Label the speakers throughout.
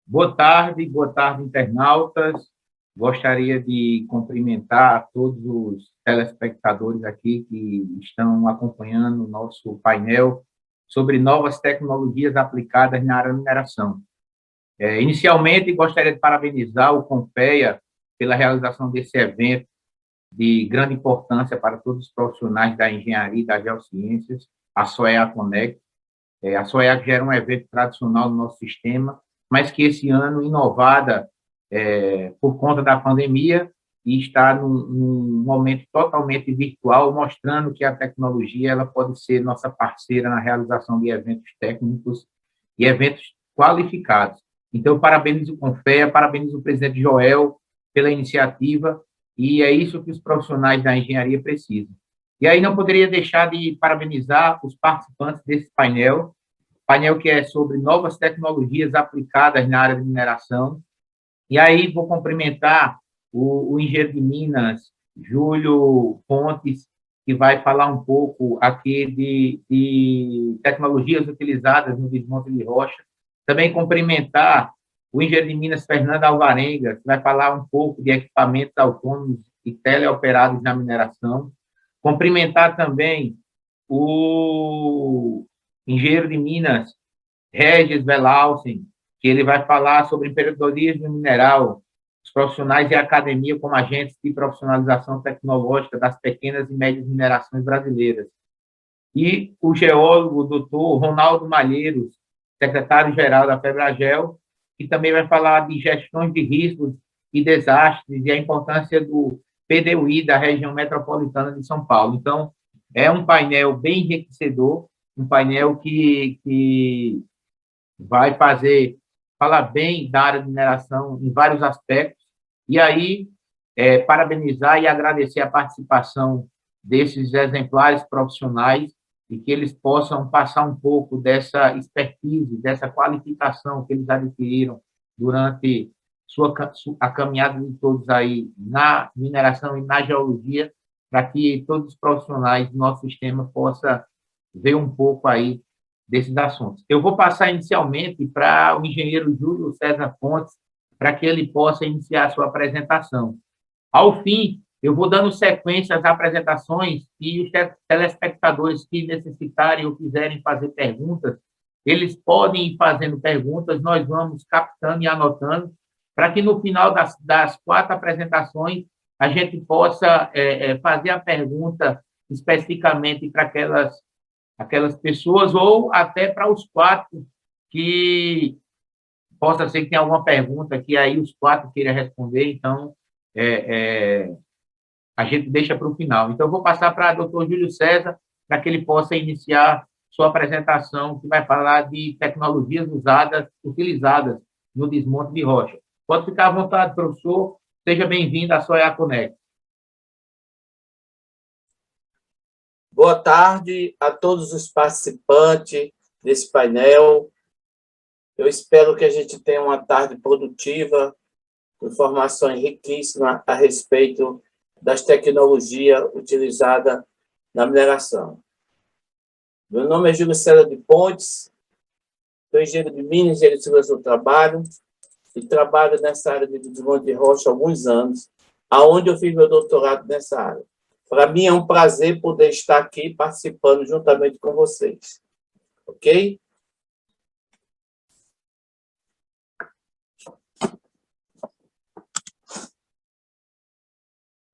Speaker 1: Boa tarde, internautas. Gostaria de cumprimentar todos os telespectadores aqui que estão acompanhando o nosso painel sobre novas tecnologias aplicadas na área da mineração. Inicialmente, gostaria de parabenizar o Conpeia pela realização desse evento de grande importância para todos os profissionais da engenharia e das geociências, a SOEA Connect. A SOEA já era um evento tradicional no nosso sistema, mas que esse ano, inovada por conta da pandemia, e está num momento totalmente virtual, mostrando que a tecnologia ela pode ser nossa parceira na realização de eventos técnicos e eventos qualificados. Então, parabenizo o Conpeia, parabenizo o presidente Joel pela iniciativa, e é isso que os profissionais da engenharia precisam. E aí não poderia deixar de parabenizar os participantes desse painel que é sobre novas tecnologias aplicadas na área de mineração. E aí vou cumprimentar o engenheiro de Minas, Júlio Pontes, que vai falar um pouco aqui de tecnologias utilizadas no desmonte de rocha. Também cumprimentar o engenheiro de Minas, Fernando Alvarenga, que vai falar um pouco de equipamentos autônomos e teleoperados na mineração. Cumprimentar também o engenheiro de Minas, Regis Velausen, que ele vai falar sobre empreendedorismo mineral, os profissionais e a academia como agentes de profissionalização tecnológica das pequenas e médias minerações brasileiras. E o geólogo, doutor Ronaldo Malheiros, secretário-geral da Febragel, que também vai falar de gestões de riscos e desastres e a importância do PDUI da região metropolitana de São Paulo. Então, é um painel bem enriquecedor, um painel que vai falar bem da área de mineração em vários aspectos, e aí parabenizar e agradecer a participação desses exemplares profissionais e que eles possam passar um pouco dessa expertise, dessa qualificação que eles adquiriram durante a caminhada de todos aí na mineração e na geologia, para que todos os profissionais do nosso sistema possam ver um pouco aí desses assuntos. Eu vou passar inicialmente para o engenheiro Júlio César Pontes, para que ele possa iniciar a sua apresentação. Ao fim, eu vou dando sequência às apresentações e os telespectadores que necessitarem ou quiserem fazer perguntas, eles podem ir fazendo perguntas, nós vamos captando e anotando, para que no final das 4 apresentações a gente possa fazer a pergunta especificamente para aquelas pessoas, ou até para os 4 que possa ser que tenha alguma pergunta que aí os 4 queiram responder, então a gente deixa para o final. Então, eu vou passar para o doutor Júlio César, para que ele possa iniciar sua apresentação, que vai falar de tecnologias utilizadas no desmonte de rocha. Pode ficar à vontade, professor. Seja bem-vindo à SOEA Connect.
Speaker 2: Boa tarde a todos os participantes desse painel. Eu espero que a gente tenha uma tarde produtiva, com informações riquíssimas a respeito das tecnologias utilizadas na mineração. Meu nome é Júlio César de Pontes, sou engenheiro de Minas, engenheiro de segurança do trabalho, e trabalho nessa área de desmonte de rocha há alguns anos, aonde eu fiz meu doutorado nessa área. Para mim é um prazer poder estar aqui participando juntamente com vocês. Ok?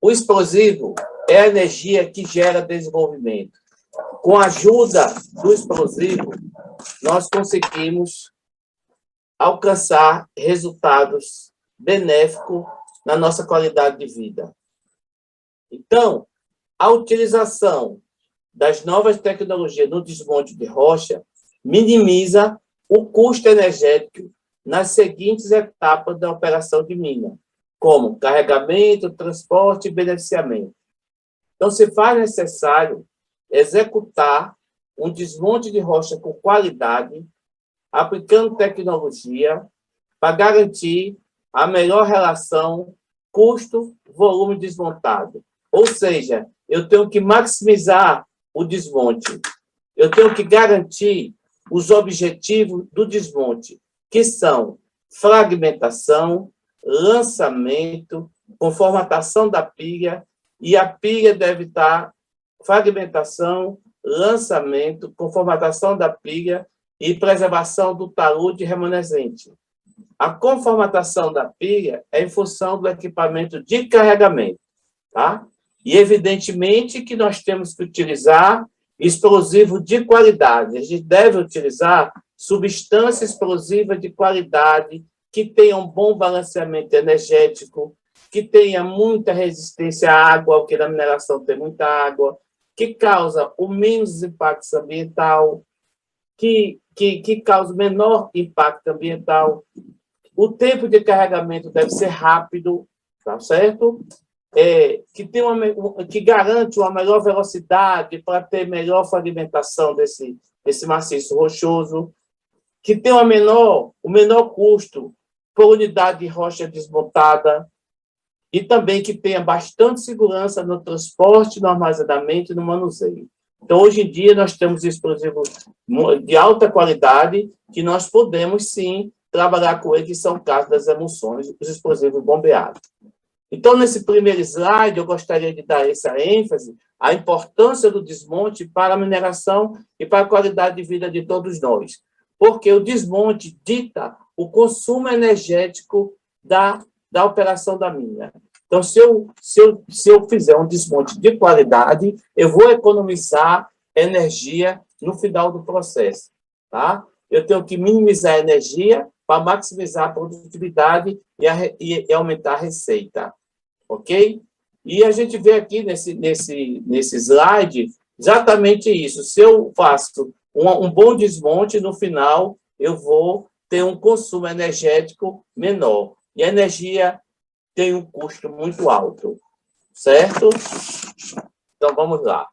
Speaker 2: O explosivo é a energia que gera desenvolvimento. Com a ajuda do explosivo, nós conseguimos alcançar resultados benéficos na nossa qualidade de vida. Então, a utilização das novas tecnologias no desmonte de rocha minimiza o custo energético nas seguintes etapas da operação de mina, como carregamento, transporte e beneficiamento. Então, se faz necessário executar um desmonte de rocha com qualidade, aplicando tecnologia para garantir a melhor relação custo-volume desmontado. Ou seja, eu tenho que maximizar o desmonte. Eu tenho que garantir os objetivos do desmonte, que são fragmentação, lançamento, com formatação da pilha, e a pilha deve estar fragmentação, lançamento, com formatação da pilha e preservação do talude remanescente. A conformatação da pilha é em função do equipamento de carregamento, tá? E, evidentemente, que nós temos que utilizar explosivo de qualidade. A gente deve utilizar substância explosiva de qualidade, que tenha um bom balanceamento energético, que tenha muita resistência à água, porque na mineração tem muita água, que causa o menos impacto ambiental, que causa o menor impacto ambiental. O tempo de carregamento deve ser rápido, tá certo? Que garante uma melhor velocidade para ter melhor fragmentação desse maciço rochoso, que tenha o menor custo por unidade de rocha desmontada, e também que tenha bastante segurança no transporte, no armazenamento e no manuseio. Então, hoje em dia, nós temos explosivos de alta qualidade que nós podemos, sim, trabalhar com eles, que são o caso das emulsões, os explosivos bombeados. Então, nesse primeiro slide, eu gostaria de dar essa ênfase à importância do desmonte para a mineração e para a qualidade de vida de todos nós, porque o desmonte dita o consumo energético da operação da mina. Então, se eu fizer um desmonte de qualidade, eu vou economizar energia no final do processo, tá? Eu tenho que minimizar a energia para maximizar a produtividade e aumentar a receita, ok? E a gente vê aqui nesse slide exatamente isso. Se eu faço um bom desmonte, no final eu vou ter um consumo energético menor. E a energia tem um custo muito alto, certo? Então, vamos lá.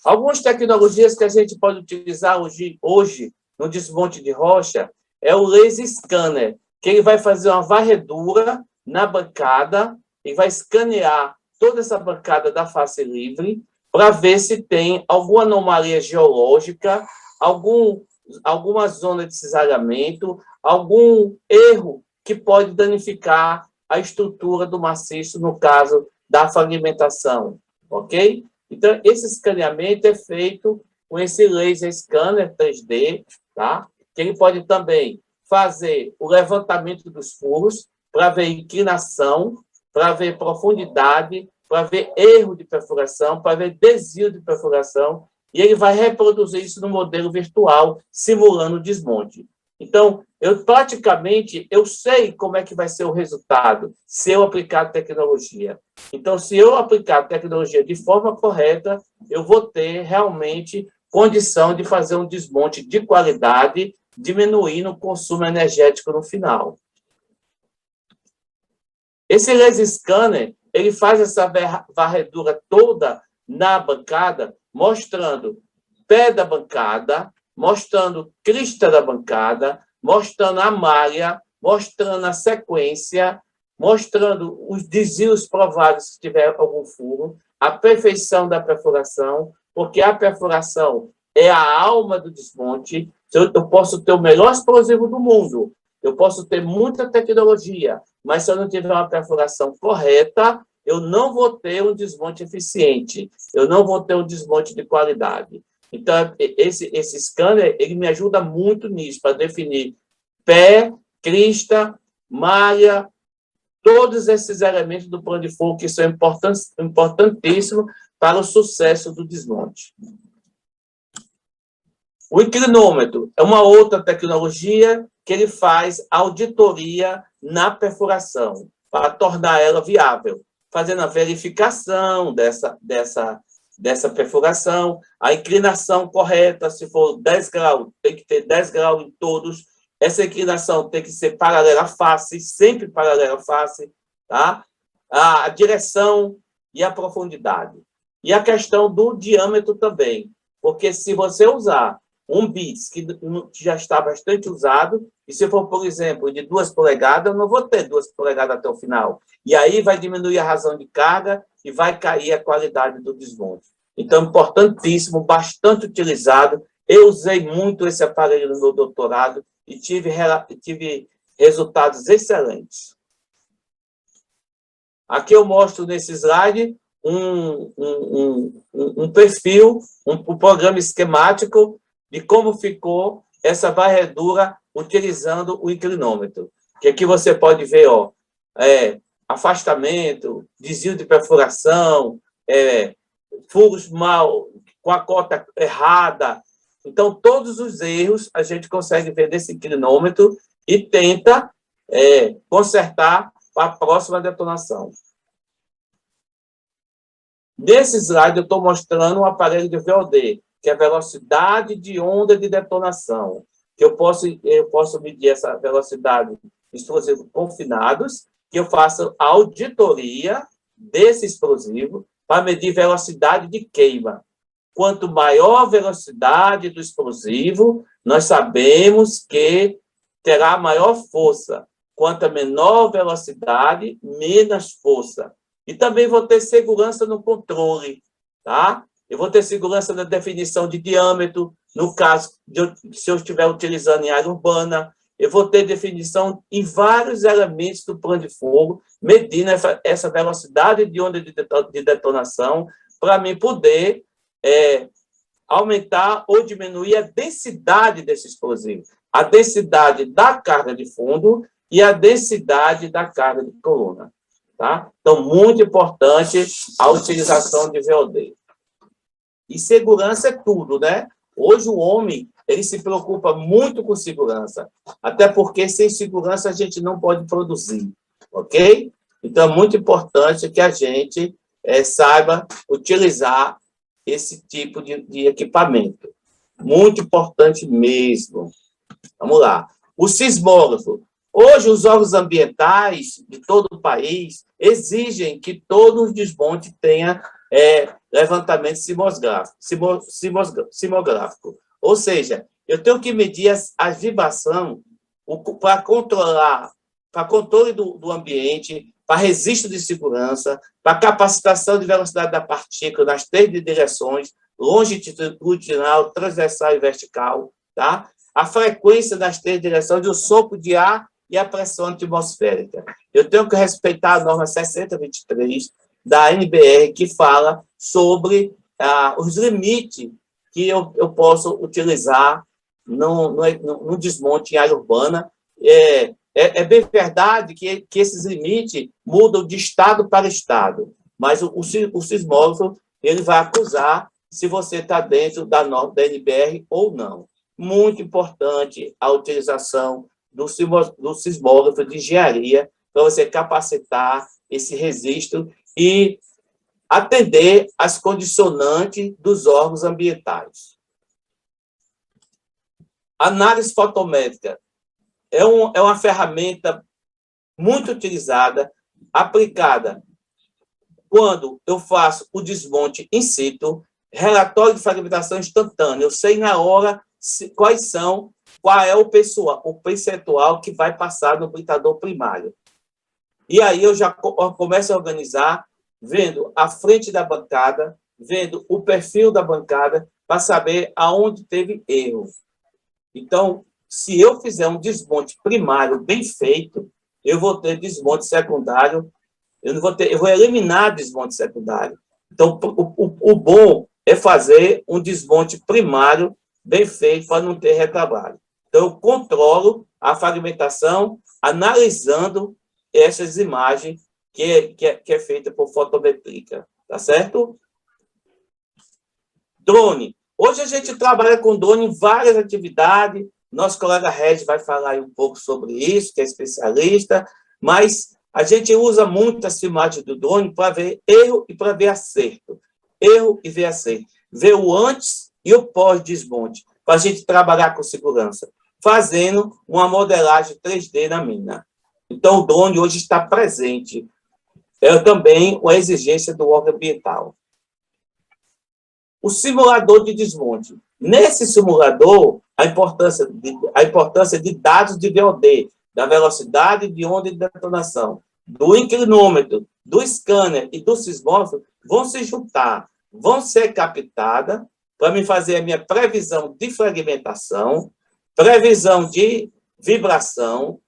Speaker 2: Algumas tecnologias que a gente pode utilizar hoje no desmonte de rocha é o laser scanner, que ele vai fazer uma varredura na bancada e vai escanear toda essa bancada da face livre para ver se tem alguma anomalia geológica, alguma zona de cisalhamento, algum erro que pode danificar a estrutura do maciço, no caso da fragmentação, ok? Então, esse escaneamento é feito com esse laser scanner 3D, tá? Que ele pode também fazer o levantamento dos furos para ver inclinação, para ver profundidade, para ver erro de perfuração, para ver desvio de perfuração, e ele vai reproduzir isso no modelo virtual, simulando o desmonte. Então, eu sei como é que vai ser o resultado se eu aplicar a tecnologia. Então, se eu aplicar a tecnologia de forma correta, eu vou ter realmente condição de fazer um desmonte de qualidade, diminuindo o consumo energético no final. Esse laser scanner, ele faz essa varredura toda na bancada, mostrando pé da bancada, mostrando crista da bancada, mostrando a malha, mostrando a sequência, mostrando os desvios prováveis se tiver algum furo, a perfeição da perfuração, porque a perfuração é a alma do desmonte. Eu posso ter o melhor explosivo do mundo, eu posso ter muita tecnologia, mas se eu não tiver uma perfuração correta, eu não vou ter um desmonte eficiente, eu não vou ter um desmonte de qualidade. Então, esse scanner, ele me ajuda muito nisso, para definir pé, crista, malha, todos esses elementos do plano de fogo que são importantíssimos para o sucesso do desmonte. O inclinômetro é uma outra tecnologia que ele faz auditoria na perfuração, para tornar ela viável, fazendo a verificação dessa perfuração, a inclinação correta, se for 10 graus, tem que ter 10 graus em todos, essa inclinação tem que ser paralela à face, sempre paralela à face, tá? A direção e a profundidade. E a questão do diâmetro também, porque se você usar um bits que já está bastante usado, e se for, por exemplo, de 2 polegadas, eu não vou ter 2 polegadas até o final. E aí vai diminuir a razão de carga e vai cair a qualidade do desmonte. Então, importantíssimo, bastante utilizado Eu usei muito esse aparelho no meu doutorado e tive resultados excelentes. Aqui eu mostro nesse slide um perfil, um programa esquemático de como ficou essa varredura utilizando o inclinômetro. Que aqui você pode ver, ó, afastamento, desvio de perfuração, furos com a cota errada. Então, todos os erros a gente consegue ver desse inclinômetro e tenta consertar para a próxima detonação. Nesse slide, eu estou mostrando um aparelho de VOD, que é a velocidade de onda de detonação, que eu posso medir essa velocidade de explosivos confinados, que eu faço auditoria desse explosivo para medir velocidade de queima. Quanto maior a velocidade do explosivo, nós sabemos que terá maior força. Quanto menor velocidade, menos força. E também vou ter segurança no controle, tá? Eu vou ter segurança na definição de diâmetro, no caso, se eu estiver utilizando em área urbana, eu vou ter definição em vários elementos do plano de fogo, medindo essa velocidade de onda de detonação, para mim poder aumentar ou diminuir a densidade desse explosivo, a densidade da carga de fundo e a densidade da carga de coluna. Tá? Então, muito importante a utilização de VOD. E segurança é tudo, né? Hoje o homem, ele se preocupa muito com segurança, até porque sem segurança a gente não pode produzir, ok? Então, é muito importante que a gente saiba utilizar esse tipo de equipamento. Muito importante mesmo. Vamos lá. O sismógrafo. Hoje, os órgãos ambientais de todo o país exigem que todo o desmonte tenha levantamento sismográfico. Ou seja, eu tenho que medir as vibrações para controlar, para controle do ambiente, para registro de segurança, para capacitação de velocidade da partícula nas 3 direções, longitudinal, transversal e vertical, tá? A frequência das 3 direções, o sopro de ar e a pressão atmosférica. Eu tenho que respeitar a norma 6023 da NBR, que fala sobre os limites que eu posso utilizar no desmonte em área urbana. É bem verdade que esses limites mudam de estado para estado, mas o sismógrafo ele vai acusar se você está dentro da norma da NBR ou não. Muito importante a utilização do sismógrafo de engenharia para você capacitar esse registro e atender às condicionantes dos órgãos ambientais. Análise fotométrica é uma ferramenta muito utilizada, aplicada quando eu faço o desmonte in situ, relatório de fragmentação instantânea. Eu sei na hora qual é o percentual que vai passar no britador primário. E aí eu já começo a organizar, vendo a frente da bancada, vendo o perfil da bancada, para saber aonde teve erro. Então, se eu fizer um desmonte primário bem feito, eu vou ter desmonte secundário, eu vou eliminar desmonte secundário. Então, o bom é fazer um desmonte primário bem feito para não ter retrabalho. Então, eu controlo a fragmentação analisando essas imagens que é feita por fotométrica, tá certo? Drone. Hoje a gente trabalha com drone em várias atividades. Nosso colega Regis vai falar aí um pouco sobre isso, que é especialista, mas a gente usa muito as filmagens do drone para ver erro e para ver acerto. Erro e ver acerto. Ver o antes e o pós-desmonte, para a gente trabalhar com segurança, fazendo uma modelagem 3D na mina. Então, o drone hoje está presente. É também uma exigência do órgão ambiental. O simulador de desmonte. Nesse simulador, a importância de dados de VOD, da velocidade de onda de detonação, do inclinômetro, do scanner e do sismógrafo vão se juntar, vão ser captadas para me fazer a minha previsão de fragmentação, previsão de vibração,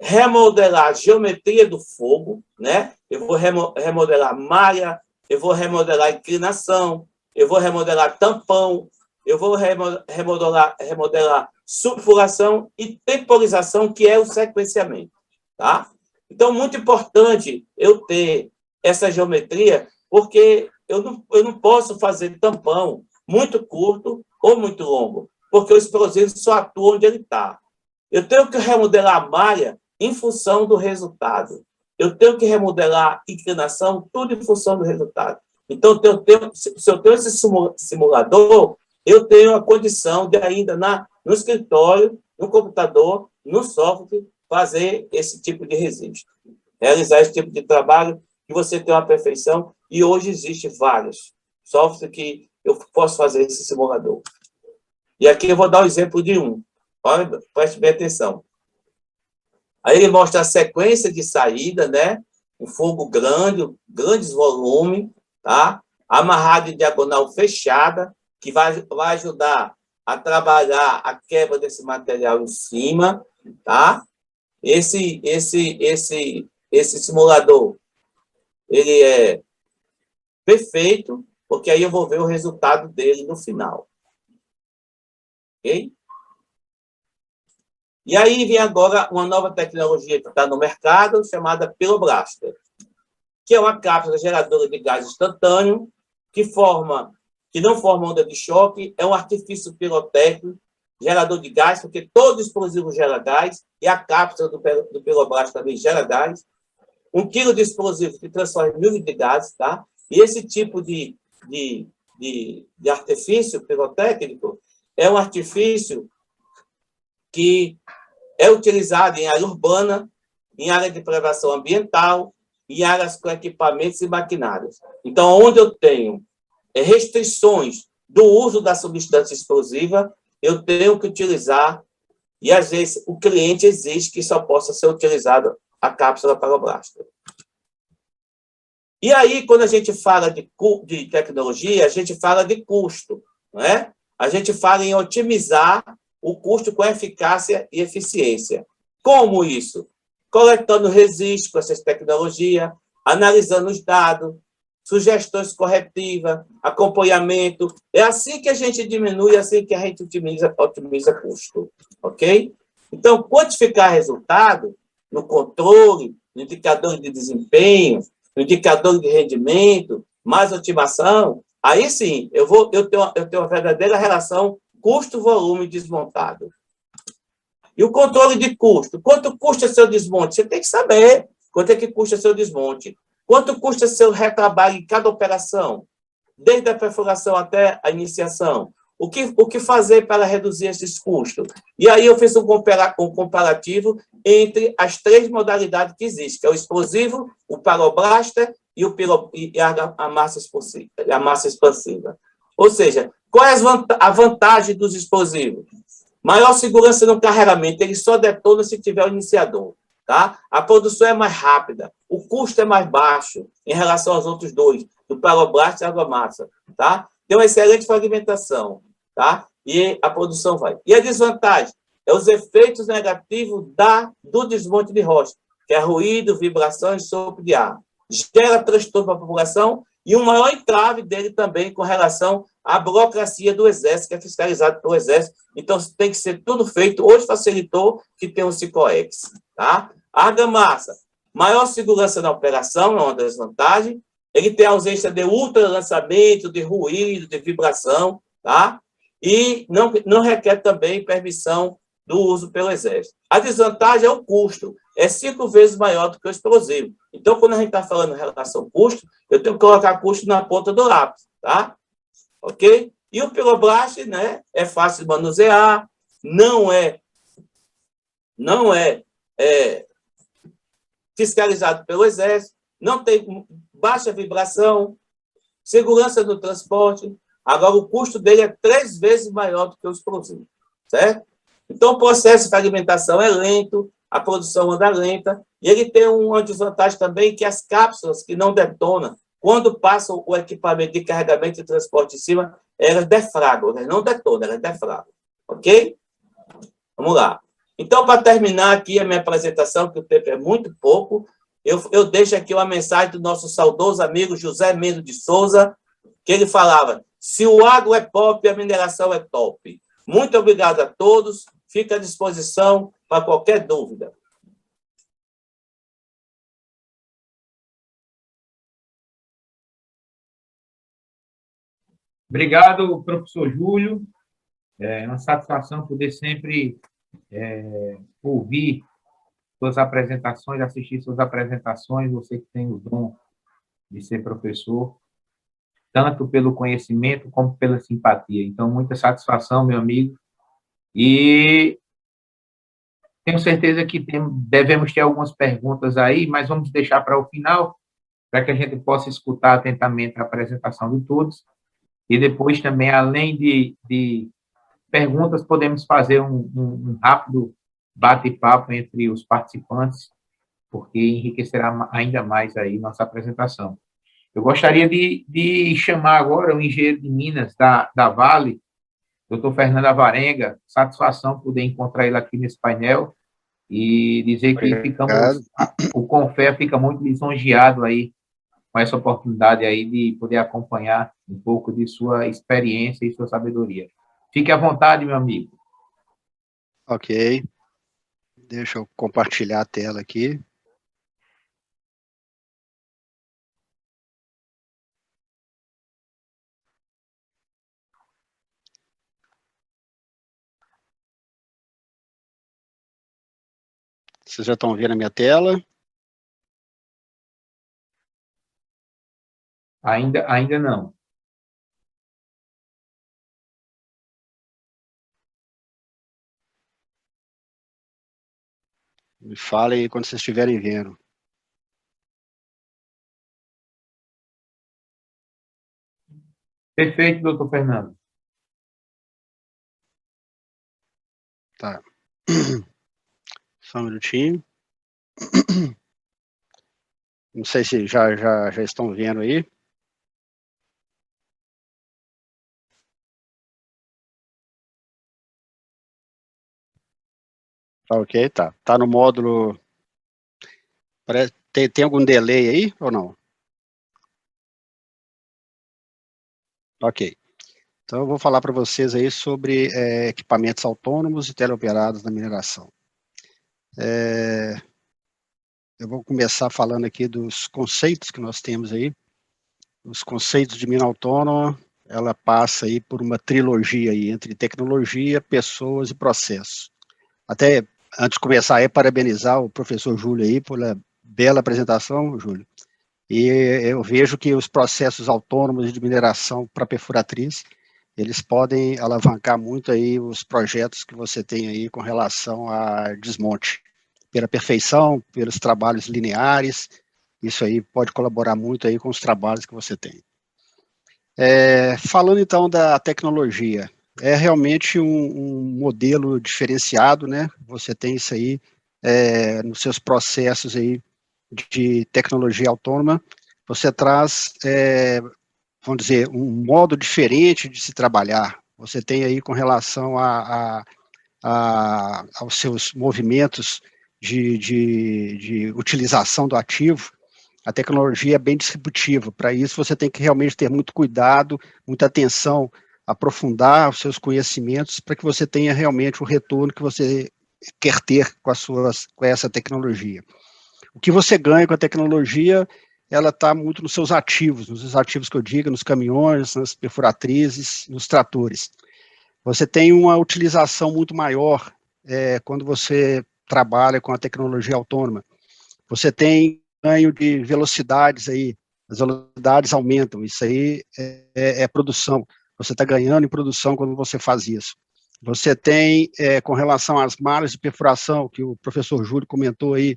Speaker 2: remodelar a geometria do fogo, né? Eu vou remodelar malha, eu vou remodelar inclinação, eu vou remodelar tampão, eu vou remodelar sulfuração e temporização, que é o sequenciamento, tá? Então, muito importante eu ter essa geometria, porque eu não posso fazer tampão muito curto ou muito longo, porque o explosivo só atua onde ele está. Eu tenho que remodelar a malha em função do resultado. Eu tenho que remodelar a inclinação, tudo em função do resultado. Então, se eu tenho esse simulador, eu tenho a condição de ainda no escritório, no computador, no software, fazer esse tipo de registro. Realizar esse tipo de trabalho que você tem uma perfeição, e hoje existem vários softwares que eu posso fazer esse simulador. E aqui eu vou dar o exemplo de um. Olha, preste bem atenção. Aí ele mostra a sequência de saída, né? Um fogo grande, grandes volumes, tá? Amarrado em diagonal fechada, que vai ajudar a trabalhar a quebra desse material em cima, tá? Esse simulador, ele é perfeito, porque aí eu vou ver o resultado dele no final. Ok? E aí vem agora uma nova tecnologia que está no mercado, chamada Pyroblaster, que é uma cápsula geradora de gás instantâneo, que não forma onda de choque, é um artifício pirotécnico, gerador de gás, porque todo explosivo gera gás, e a cápsula do Pyroblaster também gera gás. 1 quilo de explosivo que transforma em 1.000 de gás, tá? E esse tipo de artifício pirotécnico é um artifício que é utilizado em área urbana, em área de prevenção ambiental, em áreas com equipamentos e maquinários. Então, onde eu tenho restrições do uso da substância explosiva, eu tenho que utilizar, e às vezes o cliente exige que só possa ser utilizado a cápsula Pyroblaster. E aí, quando a gente fala de tecnologia, a gente fala de custo, não é? A gente fala em otimizar o custo com eficácia e eficiência. Como isso? Coletando registro com essas tecnologias, analisando os dados, sugestões corretivas, acompanhamento. É assim que a gente diminui, é assim que a gente otimiza custo. Ok? Então, quantificar resultado no controle, no indicador de desempenho, no indicador de rendimento, mais otimação, aí sim, eu tenho uma verdadeira relação custo-volume desmontado. E o controle de custo. Quanto custa seu desmonte? Você tem que saber quanto é que custa seu desmonte. Quanto custa seu retrabalho em cada operação? Desde a perfuração até a iniciação. O que fazer para reduzir esses custos? E aí eu fiz um comparativo entre as 3 modalidades que existem, que é o explosivo, o Pyroblaster e a massa expansiva. Ou seja, qual é a vantagem dos explosivos? Maior segurança no carregamento, ele só detona se tiver o iniciador. Tá? A produção é mais rápida, o custo é mais baixo em relação aos outros dois, do Pyroblaster e a argamassa. Tá? Tem uma excelente fragmentação, tá? E a produção vai. E a desvantagem é os efeitos negativos do desmonte de rocha, que é ruído, vibração e sopro de ar. Gera transtorno para a população e o maior entrave dele também com relação à burocracia do Exército, que é fiscalizado pelo Exército. Então, tem que ser tudo feito. Hoje facilitou que tem um SICOEX. Tá? A argamassa, maior segurança na operação, é uma desvantagem. Ele tem ausência de ultralançamento, de ruído, de vibração, tá? E não requer também permissão do uso pelo Exército. A desvantagem é o custo, é 5 vezes maior do que o explosivo. Então, quando a gente está falando em relação custo, eu tenho que colocar custo na ponta do lápis, tá? Ok? E o Pyroblaster, né, é fácil de manusear, não é fiscalizado pelo Exército, não tem baixa vibração, segurança no transporte. Agora, o custo dele é 3 vezes maior do que o explosivo, certo? Então, o processo de fragmentação é lento, a produção anda lenta, e ele tem uma desvantagem também, que as cápsulas que não detonam, quando passam o equipamento de carregamento e transporte em cima, elas defragam, né? Não detonam, elas defragam. Ok? Vamos lá. Então, para terminar aqui a minha apresentação, que o tempo é muito pouco, eu deixo aqui uma mensagem do nosso saudoso amigo José Mendes de Souza, que ele falava: se o agro é pop, a mineração é top. Muito obrigado a todos. Fica à disposição para qualquer dúvida.
Speaker 1: Obrigado, professor Júlio. É uma satisfação poder sempre ouvir suas apresentações, assistir suas apresentações, você que tem o dom de ser professor, tanto pelo conhecimento como pela simpatia. Então, muita satisfação, meu amigo. E tenho certeza que devemos ter algumas perguntas aí, mas vamos deixar para o final, para que a gente possa escutar atentamente a apresentação de todos. E depois também, além de perguntas, podemos fazer um rápido bate-papo entre os participantes, porque enriquecerá ainda mais aí nossa apresentação. Eu gostaria de chamar agora o engenheiro de Minas da Vale, doutor Fernando Avarenga. Satisfação poder encontrar ele aqui nesse painel e dizer que o Confea fica muito lisonjeado aí com essa oportunidade aí de poder acompanhar um pouco de sua experiência e sua sabedoria. Fique à vontade, meu amigo.
Speaker 3: Ok. Deixa eu compartilhar a tela aqui. Vocês já estão vendo a minha tela?
Speaker 1: Ainda não.
Speaker 3: Me falem aí quando vocês estiverem vendo.
Speaker 1: Perfeito, doutor Fernando.
Speaker 3: Tá. Só um minutinho. Não sei se já estão vendo aí. Tá ok, tá. Tá no módulo... Tem algum delay aí ou não? Ok. Então, eu vou falar para vocês aí sobre equipamentos autônomos e teleoperados na mineração. Eu vou começar falando aqui dos conceitos que nós temos aí. Os conceitos de mina autônoma, ela passa aí por uma trilogia aí, entre tecnologia, pessoas e processos. Até, antes de começar aí, parabenizar o professor Júlio aí pela bela apresentação, Júlio. E eu vejo que os processos autônomos de mineração para perfuratriz, eles podem alavancar muito aí os projetos que você tem aí com relação a desmonte, pela perfeição, pelos trabalhos lineares. Isso aí pode colaborar muito aí com os trabalhos que você tem. Falando então da tecnologia, é realmente um modelo diferenciado, né? Você tem isso aí nos seus processos aí de tecnologia autônoma, você traz, vamos dizer, um modo diferente de se trabalhar. Você tem aí com relação aos seus movimentos de utilização do ativo, a tecnologia é bem distributiva. Para isso, você tem que realmente ter muito cuidado, muita atenção, aprofundar os seus conhecimentos para que você tenha realmente o retorno que você quer ter com essa tecnologia. O que você ganha com a tecnologia, ela está muito nos seus ativos, nos ativos que eu digo, nos caminhões, nas perfuratrizes, nos tratores. Você tem uma utilização muito maior quando você trabalha com a tecnologia autônoma. Você tem ganho de velocidades aí, as velocidades aumentam, isso aí é produção. Você está ganhando em produção quando você faz isso. Você tem, com relação às malhas de perfuração, que o professor Júlio comentou aí,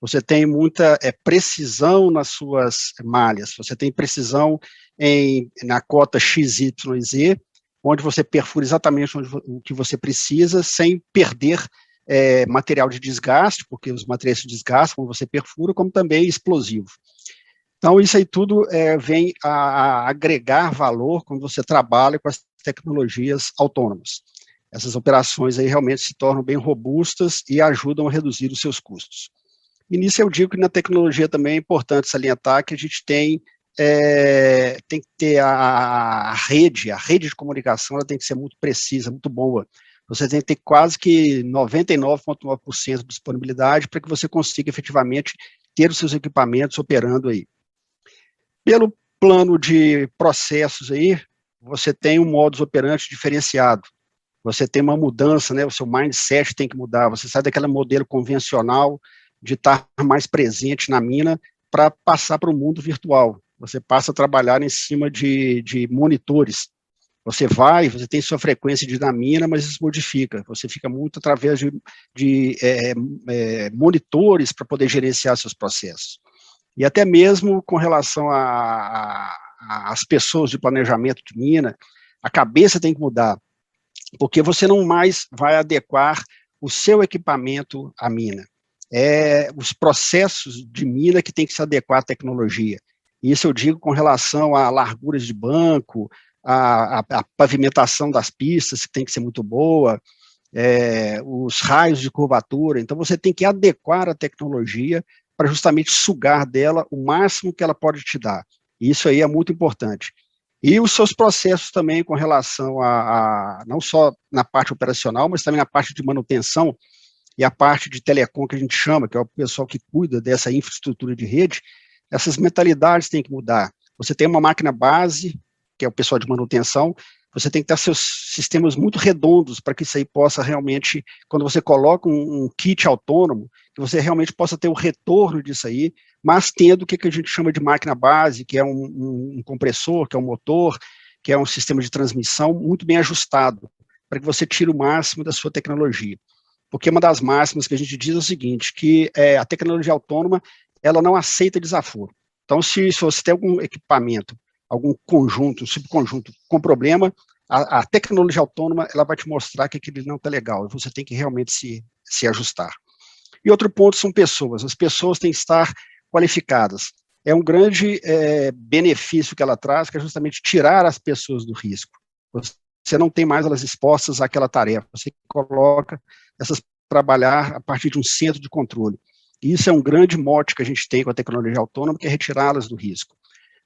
Speaker 3: você tem muita precisão nas suas malhas, você tem precisão na cota XYZ, onde você perfura exatamente o que você precisa, sem perder material de desgaste, porque os materiais se desgastam quando você perfura, como também explosivo. Então, isso aí tudo vem a agregar valor quando você trabalha com as tecnologias autônomas. Essas operações aí realmente se tornam bem robustas e ajudam a reduzir os seus custos. E nisso eu digo que na tecnologia também é importante salientar que a gente tem que ter a rede de comunicação, ela tem que ser muito precisa, muito boa. Você tem que ter quase que 99,9% de disponibilidade para que você consiga efetivamente ter os seus equipamentos operando aí. Pelo plano de processos aí, você tem um modus operandi diferenciado. Você tem uma mudança, né? O seu mindset tem que mudar. Você sai daquele modelo convencional de estar mais presente na mina para passar para o mundo virtual. Você passa a trabalhar em cima de monitores. Você tem sua frequência de ir na mina, mas isso modifica. Você fica muito através de monitores para poder gerenciar seus processos. E até mesmo com relação às pessoas de planejamento de mina, a cabeça tem que mudar, porque você não mais vai adequar o seu equipamento à mina. Os processos de mina que tem que se adequar à tecnologia. Isso eu digo com relação a larguras de banco, a pavimentação das pistas, que tem que ser muito boa, os raios de curvatura. Então, você tem que adequar a tecnologia para justamente sugar dela o máximo que ela pode te dar. Isso aí é muito importante. E os seus processos também com relação não só na parte operacional, mas também na parte de manutenção e a parte de telecom que a gente chama, que é o pessoal que cuida dessa infraestrutura de rede, essas mentalidades têm que mudar. Você tem uma máquina base, que é o pessoal de manutenção, você tem que ter seus sistemas muito redondos para que isso aí possa realmente, quando você coloca um kit autônomo, que você realmente possa ter o retorno disso aí, mas tendo o que a gente chama de máquina base, que é um compressor, que é um motor, que é um sistema de transmissão muito bem ajustado, para que você tire o máximo da sua tecnologia. Porque uma das máximas que a gente diz é o seguinte, que a tecnologia autônoma, ela não aceita desaforo. Então, se você tem algum equipamento, algum conjunto, um subconjunto com problema, a tecnologia autônoma, ela vai te mostrar que aquilo não está legal, e você tem que realmente se ajustar. E outro ponto são pessoas. As pessoas têm que estar qualificadas. É um grande benefício que ela traz, que é justamente tirar as pessoas do risco. Você não tem mais elas expostas àquela tarefa, você coloca essas para trabalhar a partir de um centro de controle. E isso é um grande mote que a gente tem com a tecnologia autônoma, que é retirá-las do risco.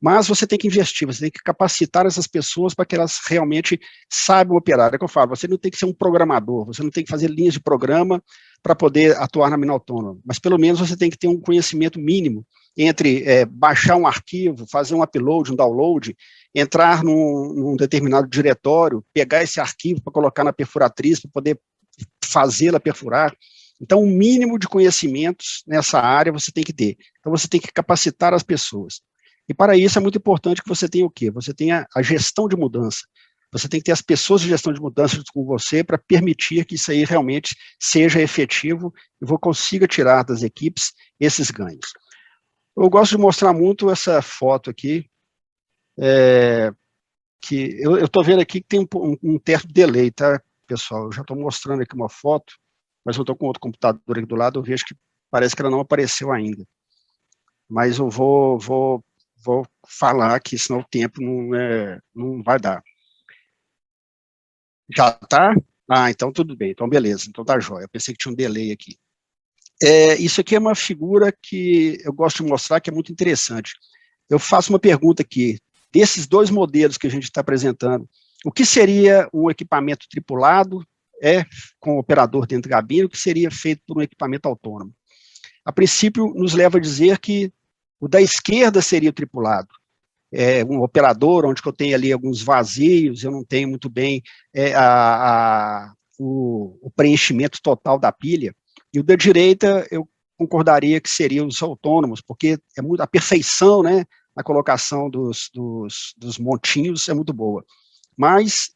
Speaker 3: Mas você tem que investir, você tem que capacitar essas pessoas para que elas realmente saibam operar. É o que eu falo, você não tem que ser um programador, você não tem que fazer linhas de programa para poder atuar na mina autônoma, mas pelo menos você tem que ter um conhecimento mínimo entre baixar um arquivo, fazer um upload, um download, entrar num determinado diretório, pegar esse arquivo para colocar na perfuratriz, para poder fazê-la perfurar. Então, um mínimo de conhecimentos nessa área você tem que ter. Então, você tem que capacitar as pessoas. E para isso é muito importante que você tenha o quê? Você tenha a gestão de mudança. Você tem que ter as pessoas de gestão de mudança com você para permitir que isso aí realmente seja efetivo e você consiga tirar das equipes esses ganhos. Eu gosto de mostrar muito essa foto aqui, que eu estou vendo aqui que tem um certo delay, tá, pessoal? Eu já estou mostrando aqui uma foto, mas eu estou com outro computador aqui do lado, eu vejo que parece que ela não apareceu ainda. Mas eu vou falar aqui, senão o tempo não vai dar. Já tá? Ah, então tudo bem, então beleza, então tá jóia. Eu pensei que tinha um delay aqui. Isso aqui é uma figura que eu gosto de mostrar, que é muito interessante. Eu faço uma pergunta aqui, desses dois modelos que a gente está apresentando, o que seria um equipamento tripulado, com o operador dentro da cabine, o que seria feito por um equipamento autônomo? A princípio, nos leva a dizer que o da esquerda seria o tripulado, um operador onde eu tenho ali alguns vazios, eu não tenho muito bem o preenchimento total da pilha, e o da direita eu concordaria que seriam os autônomos, porque é muito a perfeição, né, na colocação dos montinhos é muito boa. Mas,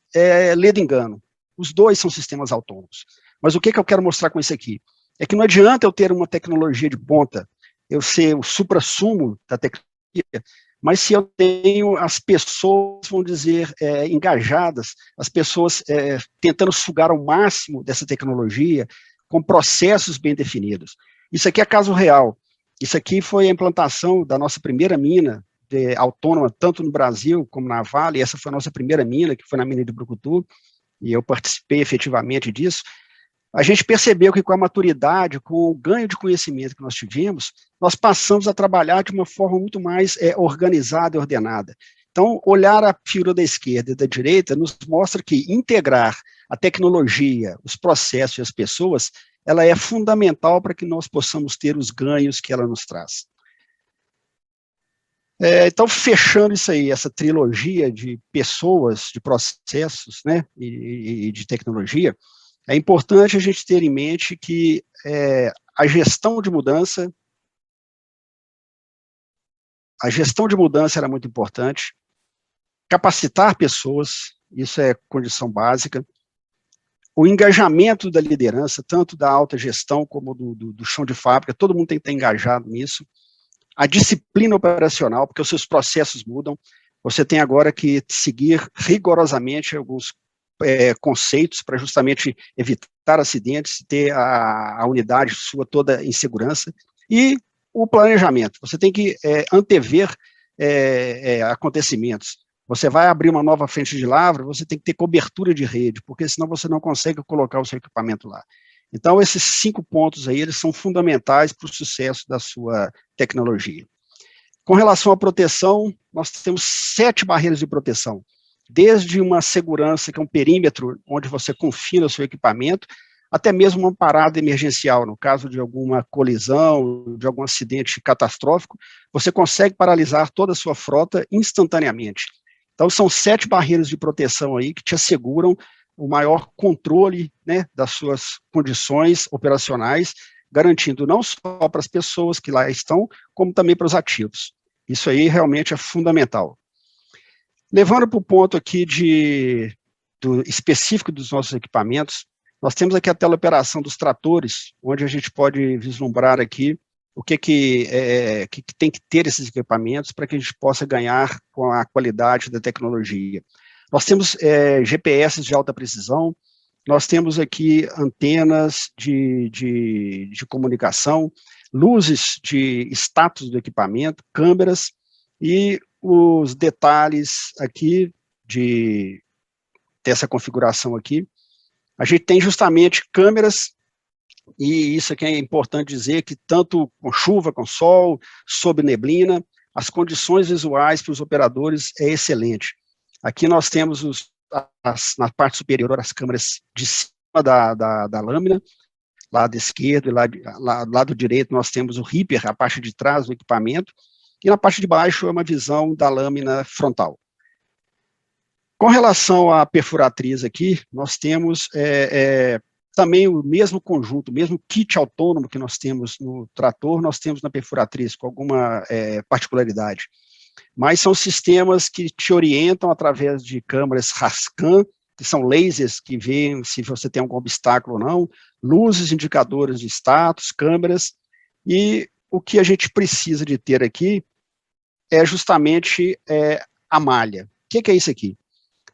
Speaker 3: ledo engano, os dois são sistemas autônomos. Mas o que eu quero mostrar com isso aqui? É que não adianta eu ter uma tecnologia de ponta, eu ser o suprassumo da tecnologia, mas se eu tenho as pessoas, vamos dizer, engajadas, as pessoas tentando sugar ao máximo dessa tecnologia, com processos bem definidos. Isso aqui é caso real. Isso aqui foi a implantação da nossa primeira mina autônoma, tanto no Brasil como na Vale. Essa foi a nossa primeira mina, que foi na mina de Brucutu, e eu participei efetivamente disso. A gente percebeu que com a maturidade, com o ganho de conhecimento que nós tivemos, nós passamos a trabalhar de uma forma muito mais organizada e ordenada. Então, olhar a figura da esquerda e da direita nos mostra que integrar a tecnologia, os processos e as pessoas, ela é fundamental para que nós possamos ter os ganhos que ela nos traz. Então, fechando isso aí, essa trilogia de pessoas, de processos, né, e de tecnologia, é importante a gente ter em mente que a gestão de mudança era muito importante, capacitar pessoas, isso é condição básica, o engajamento da liderança, tanto da alta gestão como do chão de fábrica, todo mundo tem que estar engajado nisso, a disciplina operacional, porque os seus processos mudam, você tem agora que seguir rigorosamente alguns conceitos para justamente evitar acidentes, ter a unidade sua toda em segurança, e o planejamento, você tem que antever acontecimentos. Você vai abrir uma nova frente de lavra, você tem que ter cobertura de rede, porque senão você não consegue colocar o seu equipamento lá. Então, esses 5 pontos aí, eles são fundamentais para o sucesso da sua tecnologia. Com relação à proteção, nós temos 7 barreiras de proteção, desde uma segurança, que é um perímetro onde você confina o seu equipamento, até mesmo uma parada emergencial, no caso de alguma colisão, de algum acidente catastrófico, você consegue paralisar toda a sua frota instantaneamente. Então, são 7 barreiras de proteção aí que te asseguram o maior controle, né, das suas condições operacionais, garantindo não só para as pessoas que lá estão, como também para os ativos. Isso aí realmente é fundamental. Levando para o ponto aqui do específico dos nossos equipamentos, nós temos aqui a teleoperação dos tratores, onde a gente pode vislumbrar aqui o que tem que ter esses equipamentos para que a gente possa ganhar com a qualidade da tecnologia. Nós temos GPS de alta precisão, nós temos aqui antenas de comunicação, luzes de status do equipamento, câmeras e os detalhes aqui dessa configuração aqui. A gente tem justamente câmeras, e isso aqui é importante dizer, que tanto com chuva, com sol, sob neblina, as condições visuais para os operadores é excelente. Aqui nós temos na parte superior as câmeras de cima da lâmina, lado esquerdo e lado direito nós temos o Reaper, a parte de trás do equipamento, e na parte de baixo é uma visão da lâmina frontal. Com relação à perfuratriz aqui, nós temos também o mesmo conjunto, o mesmo kit autônomo que nós temos no trator, nós temos na perfuratriz, com alguma particularidade. Mas são sistemas que te orientam através de câmeras Rascan, que são lasers que veem se você tem algum obstáculo ou não, luzes indicadoras de status, câmeras, e o que a gente precisa de ter aqui é justamente a malha. O que é isso aqui?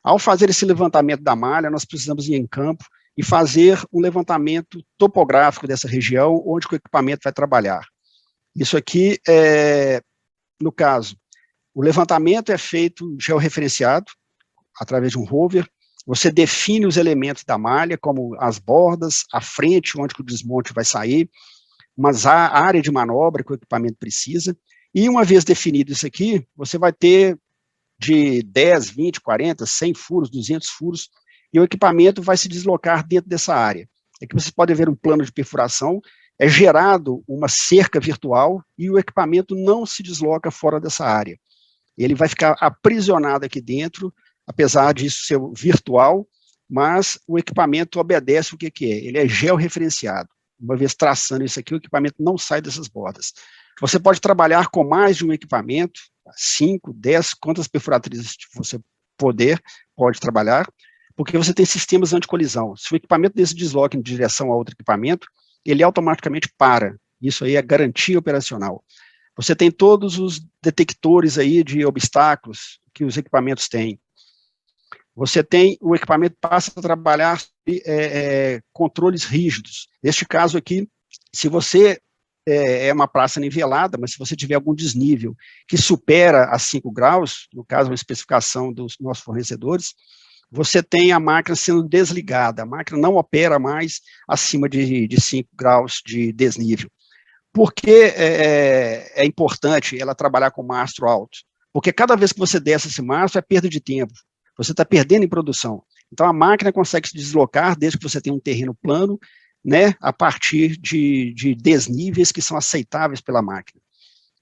Speaker 3: Ao fazer esse levantamento da malha, nós precisamos ir em campo e fazer um levantamento topográfico dessa região onde o equipamento vai trabalhar. Isso aqui, no caso, o levantamento é feito georreferenciado, através de um rover, você define os elementos da malha, como as bordas, a frente, onde o desmonte vai sair, a área de manobra que o equipamento precisa, e uma vez definido isso aqui, você vai ter de 10, 20, 40, 100 furos, 200 furos, e o equipamento vai se deslocar dentro dessa área. Aqui você pode ver um plano de perfuração, é gerado uma cerca virtual, e o equipamento não se desloca fora dessa área. Ele vai ficar aprisionado aqui dentro, apesar disso ser virtual, mas o equipamento obedece o que é? Ele é georreferenciado. Uma vez traçando isso aqui, o equipamento não sai dessas bordas. Você pode trabalhar com mais de um equipamento, 5, 10, quantas perfuratrizes você pode trabalhar, porque você tem sistemas anticolisão. Se o equipamento desse desloca em direção a outro equipamento, ele automaticamente para. Isso aí é garantia operacional. Você tem todos os detectores aí de obstáculos que os equipamentos têm. Você tem, o equipamento passa a trabalhar controles rígidos. Neste caso aqui, se você é uma praça nivelada, mas se você tiver algum desnível que supera a 5 graus, no caso, uma especificação dos nossos fornecedores, você tem a máquina sendo desligada, a máquina não opera mais acima de 5 graus de desnível. Por que é importante ela trabalhar com mastro alto? Porque cada vez que você desce esse mastro é perda de tempo, você está perdendo em produção. Então a máquina consegue se deslocar desde que você tenha um terreno plano, né, a partir de desníveis que são aceitáveis pela máquina.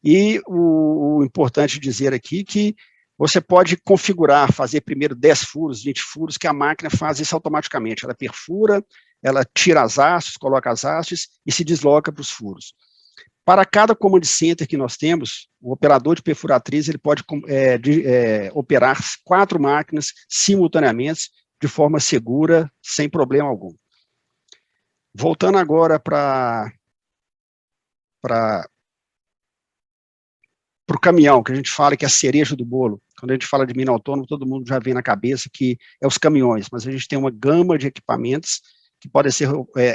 Speaker 3: E o importante dizer aqui que você pode configurar, fazer primeiro 10 furos, 20 furos, que a máquina faz isso automaticamente. Ela perfura, ela tira as hastes, coloca as hastes e se desloca para os furos. Para cada command center que nós temos, o operador de perfuratriz ele pode operar 4 máquinas simultaneamente, de forma segura, sem problema algum. Voltando agora para o caminhão, que a gente fala que é a cereja do bolo. Quando a gente fala de mina autônoma, todo mundo já vem na cabeça que é os caminhões, mas a gente tem uma gama de equipamentos que podem ser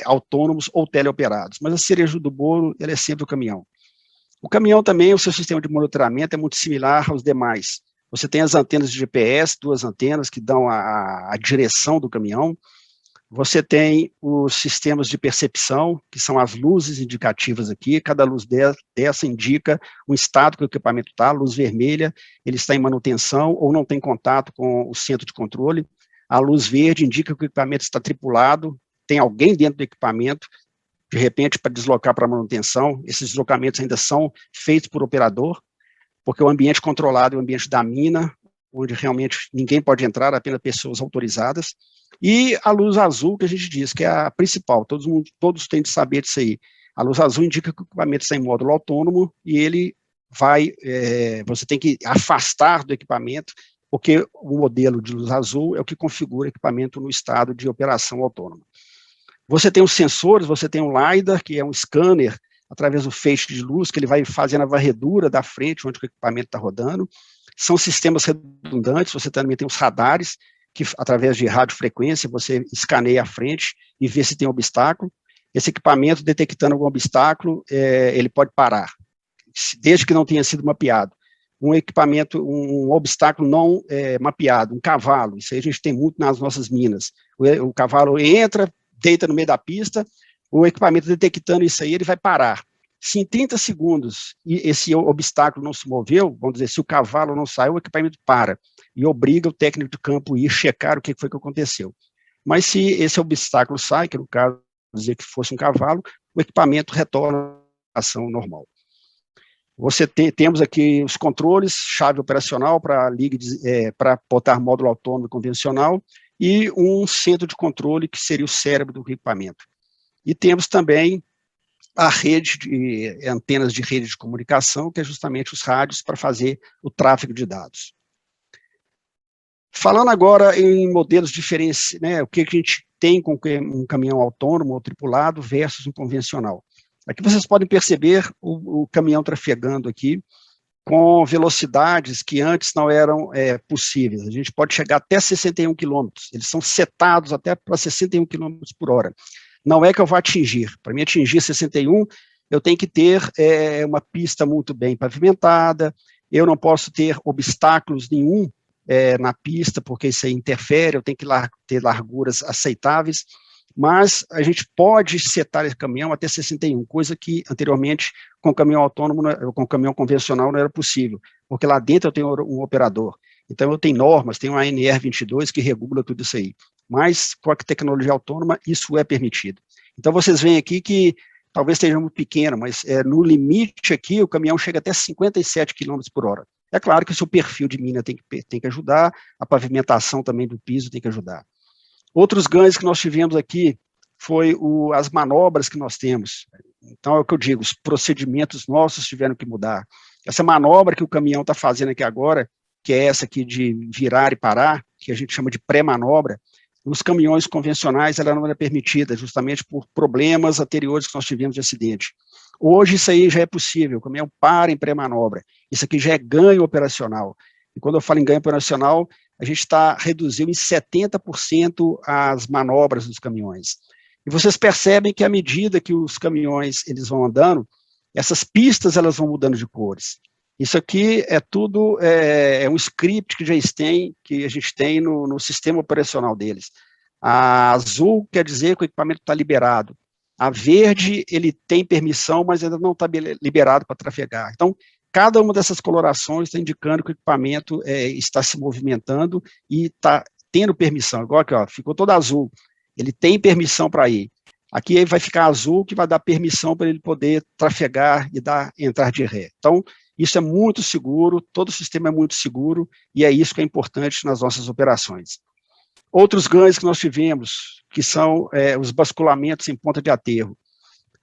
Speaker 3: autônomos ou teleoperados, mas a cereja do bolo, ela é sempre o caminhão. O caminhão também, o seu sistema de monitoramento é muito similar aos demais. Você tem as antenas de GPS, 2 antenas que dão a direção do caminhão. Você tem os sistemas de percepção, que são as luzes indicativas aqui, cada luz dessa indica o estado que o equipamento está, a luz vermelha, ele está em manutenção ou não tem contato com o centro de controle, a luz verde indica que o equipamento está tripulado, tem alguém dentro do equipamento, de repente para deslocar para manutenção, esses deslocamentos ainda são feitos por operador, porque o ambiente controlado é o ambiente da mina, onde realmente ninguém pode entrar, apenas pessoas autorizadas, e a luz azul, que a gente diz, que é a principal, todos têm de saber disso aí. A luz azul indica que o equipamento está em módulo autônomo e ele vai, você tem que afastar do equipamento, porque o modelo de luz azul é o que configura o equipamento no estado de operação autônoma. Você tem os sensores, você tem um LiDAR, que é um scanner, através do feixe de luz, que ele vai fazendo a varredura da frente, onde o equipamento está rodando. São sistemas redundantes, você também tem os radares, que através de radiofrequência você escaneia a frente e vê se tem obstáculo. Esse equipamento, detectando algum obstáculo, ele pode parar, desde que não tenha sido mapeado. Um equipamento, um obstáculo não mapeado, um cavalo, isso aí a gente tem muito nas nossas minas. O cavalo entra, deita no meio da pista, o equipamento detectando isso aí, ele vai parar. Se em 30 segundos esse obstáculo não se moveu, vamos dizer, se o cavalo não saiu, o equipamento para e obriga o técnico de campo a ir checar o que foi que aconteceu. Mas se esse obstáculo sai, que no caso, dizer que fosse um cavalo, o equipamento retorna à ação normal. Temos aqui os controles, chave operacional para botar módulo autônomo convencional e um centro de controle que seria o cérebro do equipamento. E temos também a rede de antenas de rede de comunicação, que é justamente os rádios para fazer o tráfego de dados. Falando agora em modelos diferentes, né, o que a gente tem com um caminhão autônomo ou tripulado versus um convencional. Aqui vocês podem perceber o caminhão trafegando aqui com velocidades que antes não eram possíveis. A gente pode chegar até 61 km, eles são setados até para 61 km por hora. Não é que eu vá atingir, para mim atingir 61, eu tenho que ter uma pista muito bem pavimentada, eu não posso ter obstáculos nenhum na pista, porque isso aí interfere, eu tenho que ter larguras aceitáveis, mas a gente pode setar esse caminhão até 61, coisa que anteriormente com caminhão autônomo, com caminhão convencional não era possível, porque lá dentro eu tenho um operador, então eu tenho normas, tenho a NR22 que regula tudo isso aí, mas com a tecnologia autônoma isso é permitido. Então vocês veem aqui que talvez esteja muito pequeno, mas no limite aqui o caminhão chega até 57 km por hora. É claro que o seu perfil de mina tem que ajudar, a pavimentação também do piso tem que ajudar. Outros ganhos que nós tivemos aqui foi as manobras que nós temos. Então, é o que eu digo, os procedimentos nossos tiveram que mudar. Essa manobra que o caminhão está fazendo aqui agora, que é essa aqui de virar e parar, que a gente chama de pré-manobra, nos caminhões convencionais ela não era permitida, justamente por problemas anteriores que nós tivemos de acidente. Hoje isso aí já é possível, o caminhão para em pré-manobra, isso aqui já é ganho operacional. E quando eu falo em ganho operacional, a gente reduziu em 70% as manobras dos caminhões. E vocês percebem que à medida que os caminhões eles vão andando, Essas pistas, elas vão mudando de cores. Isso aqui é tudo, é um script que a gente tem no sistema operacional deles. A azul quer dizer que o equipamento está liberado. A verde, ele tem permissão, mas ainda não está liberado para trafegar. Então, cada uma dessas colorações está indicando que o equipamento está se movimentando e está tendo permissão. Igual aqui, ó, ficou todo azul. Ele tem permissão para ir. Aqui ele vai ficar azul, que vai dar permissão para ele poder trafegar e entrar de ré. Então, isso é muito seguro, todo o sistema é muito seguro, e é isso que é importante nas nossas operações. Outros ganhos que nós tivemos, que são os basculamentos em ponta de aterro.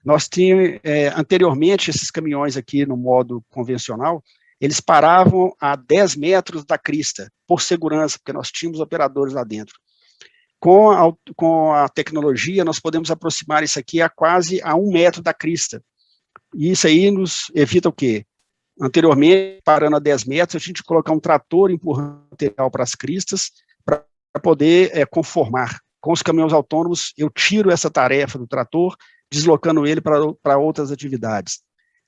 Speaker 3: Nós tínhamos, anteriormente, esses caminhões aqui no modo convencional, eles paravam a 10 metros da crista, por segurança, porque nós tínhamos operadores lá dentro. Com a tecnologia, nós podemos aproximar isso aqui quase a 1 metro da crista. E isso aí nos evita o quê? Anteriormente, parando a 10 metros, a gente colocar um trator empurrando material para as cristas, para poder conformar. Com os caminhões autônomos, eu tiro essa tarefa do trator, deslocando ele para outras atividades.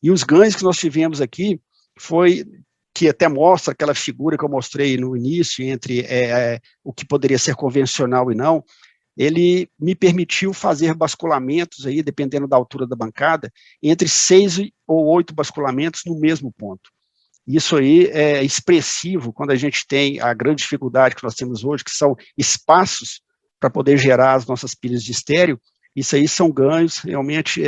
Speaker 3: E os ganhos que nós tivemos aqui foi que até mostra aquela figura que eu mostrei no início, entre o que poderia ser convencional e não. Ele me permitiu fazer basculamentos, aí, dependendo da altura da bancada, entre 6 ou 8 basculamentos no mesmo ponto. Isso aí é expressivo quando a gente tem a grande dificuldade que nós temos hoje, que são espaços para poder gerar as nossas pilhas de estéreo. Isso aí são ganhos realmente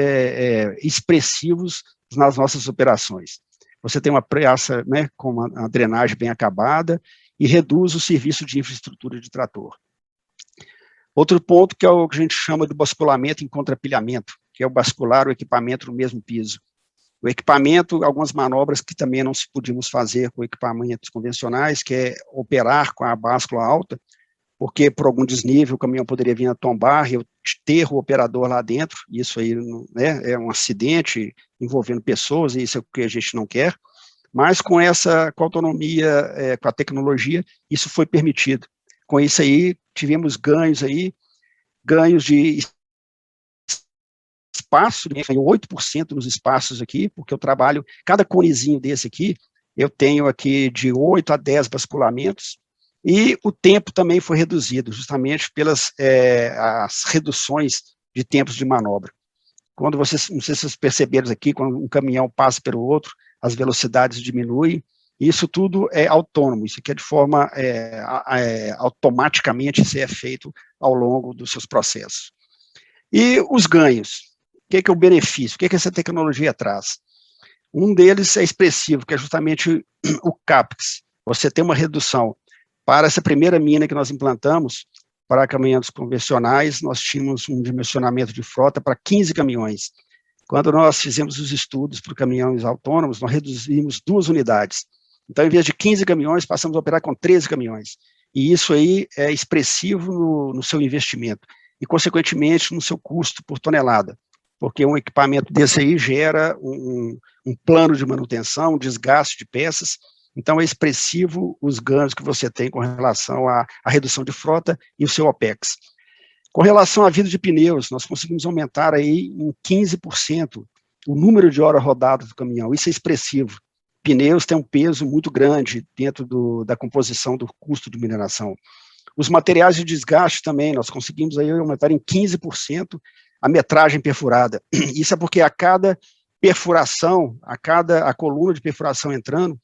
Speaker 3: expressivos nas nossas operações. Você tem uma praça, né, com a drenagem bem acabada e reduz o serviço de infraestrutura de trator. Outro ponto que é o que a gente chama de basculamento em contrapilhamento, que é o bascular o equipamento no mesmo piso. O equipamento, algumas manobras que também não se podíamos fazer com equipamentos convencionais, que é operar com a báscula alta, porque por algum desnível o caminhão poderia vir a tombar e eu ter o operador lá dentro, isso aí, né, é um acidente envolvendo pessoas, e isso é o que a gente não quer, mas com a autonomia, com a tecnologia, isso foi permitido. Com isso aí, tivemos ganhos de espaço, 8% nos espaços aqui, porque eu trabalho, cada conezinho desse aqui, eu tenho aqui de 8 a 10 basculamentos, e o tempo também foi reduzido, justamente pelas as reduções de tempos de manobra. Quando vocês, não sei se vocês perceberam aqui, quando um caminhão passa pelo outro, as velocidades diminuem, isso tudo é autônomo, isso aqui é de forma, automaticamente isso é feito ao longo dos seus processos. E os ganhos, o que é o benefício, o que essa tecnologia traz? Um deles é expressivo, que é justamente o CAPEX, você tem uma redução. Para essa primeira mina que nós implantamos, para caminhões convencionais, nós tínhamos um dimensionamento de frota para 15 caminhões. Quando nós fizemos os estudos para caminhões autônomos, nós reduzimos 2 unidades. Então, em vez de 15 caminhões, passamos a operar com 13 caminhões. E isso aí é expressivo no seu investimento e, consequentemente, no seu custo por tonelada, porque um equipamento desse aí gera um plano de manutenção, um desgaste de peças. Então, é expressivo os ganhos que você tem com relação à redução de frota e o seu OPEX. Com relação à vida de pneus, nós conseguimos aumentar aí em 15% o número de horas rodadas do caminhão. Isso é expressivo. Pneus têm um peso muito grande dentro da composição do custo de mineração. Os materiais de desgaste também, nós conseguimos aí aumentar em 15% a metragem perfurada. Isso é porque a cada perfuração, a coluna de perfuração entrando,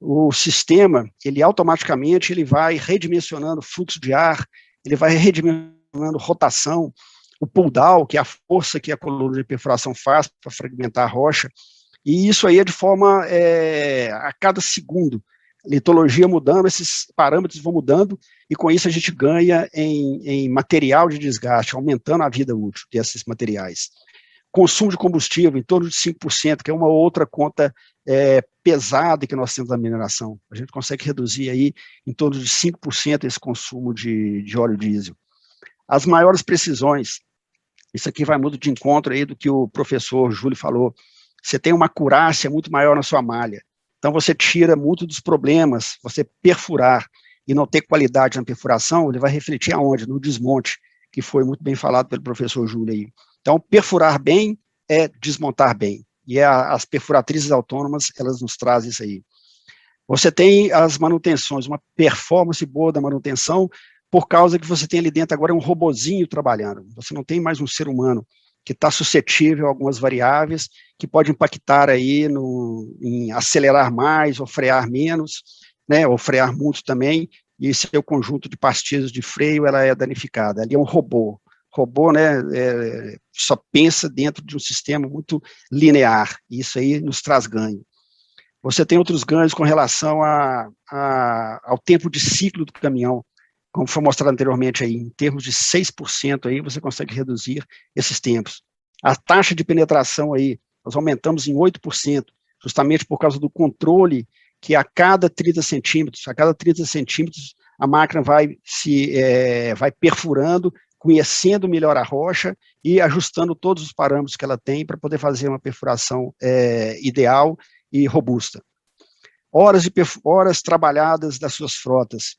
Speaker 3: o sistema, ele automaticamente vai redimensionando o fluxo de ar, ele vai redimensionando rotação, o pull down, que é a força que a coluna de perfuração faz para fragmentar a rocha, e isso aí é de forma, a cada segundo, litologia mudando, esses parâmetros vão mudando, e com isso a gente ganha em material de desgaste, aumentando a vida útil desses materiais. Consumo de combustível em torno de 5%, que é uma outra conta pesada que nós temos na mineração. A gente consegue reduzir aí em torno de 5% esse consumo de óleo diesel. As maiores precisões, isso aqui vai muito de encontro aí do que o professor Júlio falou, você tem uma acurácia muito maior na sua malha, então você tira muito dos problemas, você perfurar e não ter qualidade na perfuração, ele vai refletir aonde? No desmonte, que foi muito bem falado pelo professor Júlio aí. Então, perfurar bem é desmontar bem. E as perfuratrizes autônomas, elas nos trazem isso aí. Você tem as manutenções, uma performance boa da manutenção, por causa que você tem ali dentro agora um robozinho trabalhando. Você não tem mais um ser humano que está suscetível a algumas variáveis que pode impactar aí em acelerar mais ou frear menos, né, ou frear muito também, e esse é o conjunto de pastilhas de freio, ela é danificada. Ali é um robô. Robô, né, só pensa dentro de um sistema muito linear, e isso aí nos traz ganho. Você tem outros ganhos com relação ao tempo de ciclo do caminhão, como foi mostrado anteriormente aí, em termos de 6% aí, você consegue reduzir esses tempos. A taxa de penetração aí, nós aumentamos em 8%, justamente por causa do controle que a cada 30 centímetros, a máquina vai perfurando, conhecendo melhor a rocha e ajustando todos os parâmetros que ela tem para poder fazer uma perfuração ideal e robusta. Horas trabalhadas das suas frotas.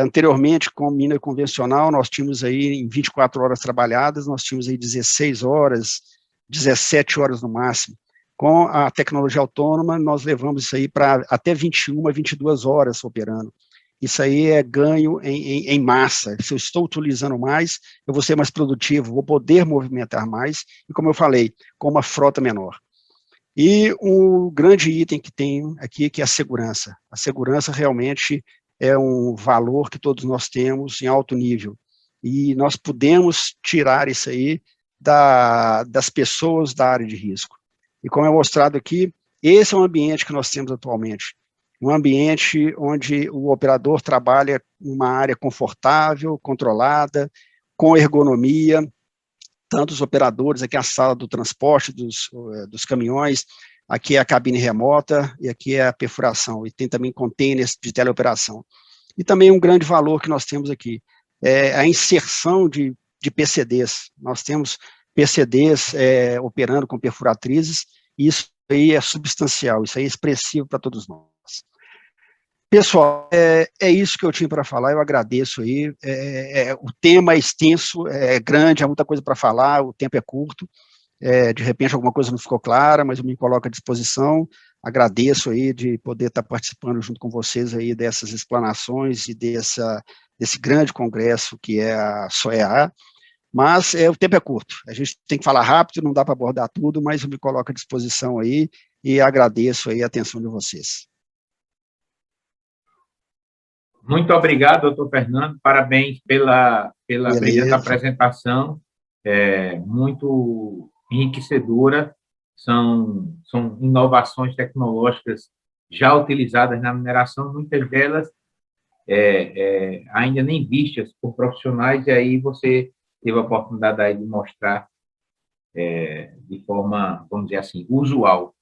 Speaker 3: Anteriormente, com mina convencional, nós tínhamos aí, em 24 horas trabalhadas, nós tínhamos aí 16 horas, 17 horas no máximo. Com a tecnologia autônoma, nós levamos isso aí para até 21, 22 horas operando. Isso aí é ganho em massa. Se eu estou utilizando mais, eu vou ser mais produtivo, vou poder movimentar mais, e como eu falei, com uma frota menor. E o grande item que tem aqui, que é a segurança. A segurança realmente é um valor que todos nós temos em alto nível. E nós podemos tirar isso aí das pessoas da área de risco. E como é mostrado aqui, esse é o ambiente que nós temos atualmente. Um ambiente onde o operador trabalha em uma área confortável, controlada, com ergonomia, tanto os operadores, aqui é a sala do transporte dos caminhões, aqui é a cabine remota e aqui é a perfuração, e tem também containers de teleoperação. E também um grande valor que nós temos aqui, é a inserção de PCDs. Nós temos PCDs operando com perfuratrizes, e isso aí é substancial, isso aí é expressivo para todos nós. Pessoal, é isso que eu tinha para falar, eu agradeço aí, o tema é extenso, é grande, há muita coisa para falar, o tempo é curto, de repente alguma coisa não ficou clara, mas eu me coloco à disposição, agradeço aí de poder estar participando junto com vocês aí dessas explanações e desse grande congresso que é a SOEA, mas o tempo é curto, a gente tem que falar rápido, não dá para abordar tudo, mas eu me coloco à disposição aí e agradeço aí a atenção de vocês.
Speaker 1: Muito obrigado, doutor Fernando, parabéns pela brilhante apresentação, muito enriquecedora, são inovações tecnológicas já utilizadas na mineração, muitas delas ainda nem vistas por profissionais, e aí você teve a oportunidade aí de mostrar de forma, vamos dizer assim, usual.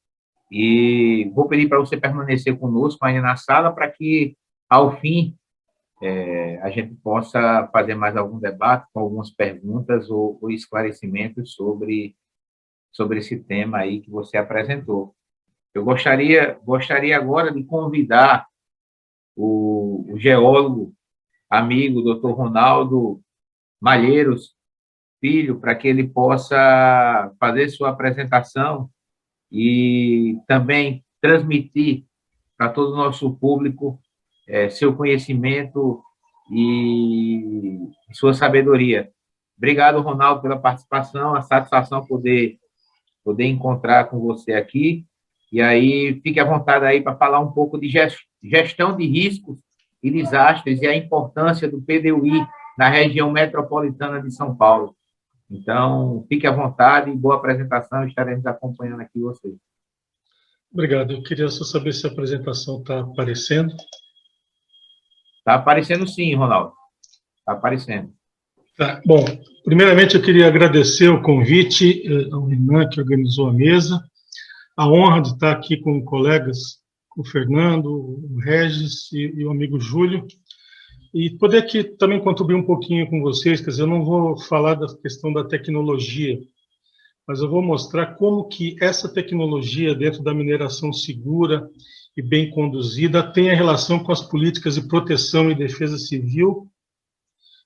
Speaker 1: E vou pedir para você permanecer conosco ainda na sala, para que, ao fim, a gente possa fazer mais algum debate, com algumas perguntas ou esclarecimentos sobre esse tema aí que você apresentou. Eu gostaria agora de convidar o geólogo, amigo, doutor Ronaldo Malheiros Filho, para que ele possa fazer sua apresentação e também transmitir para todo o nosso público seu conhecimento e sua sabedoria. Obrigado, Ronaldo, pela participação, a satisfação poder encontrar com você aqui, e aí fique à vontade aí para falar um pouco de gestão de riscos e desastres e a importância do PDUI na região metropolitana de São Paulo. Então, fique à vontade e boa apresentação, estaremos acompanhando aqui você.
Speaker 4: Obrigado, eu queria só saber se a apresentação está aparecendo.
Speaker 1: Está aparecendo sim, Ronaldo. Está aparecendo.
Speaker 4: Tá, bom, primeiramente eu queria agradecer o convite ao Renan, que organizou a mesa, a honra de estar aqui com colegas, o Fernando, o Regis e o amigo Júlio, e poder aqui também contribuir um pouquinho com vocês, quer dizer, eu não vou falar da questão da tecnologia, mas eu vou mostrar como que essa tecnologia dentro da mineração segura e bem conduzida tem a relação com as políticas de proteção e defesa civil,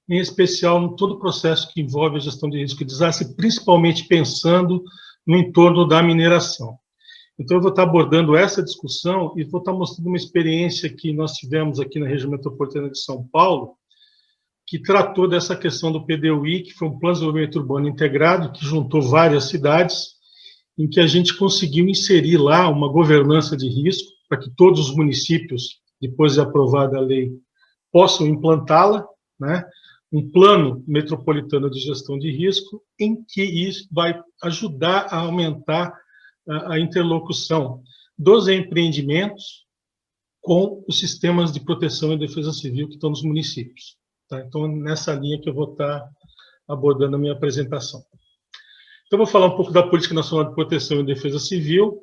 Speaker 4: em especial em todo o processo que envolve a gestão de risco e desastre, principalmente pensando no entorno da mineração. Então, eu vou estar abordando essa discussão e vou estar mostrando uma experiência que nós tivemos aqui na região metropolitana de São Paulo, que tratou dessa questão do PDUI, que foi um Plano de Desenvolvimento Urbano Integrado, que juntou várias cidades, em que a gente conseguiu inserir lá uma governança de risco, para que todos os municípios, depois de aprovada a lei, possam implantá-la, né? Um plano metropolitano de gestão de risco, em que isso vai ajudar a aumentar a interlocução dos empreendimentos com os sistemas de proteção e defesa civil que estão nos municípios. Tá? Então, nessa linha que eu vou estar abordando a minha apresentação. Então, vou falar um pouco da Política Nacional de Proteção e Defesa Civil,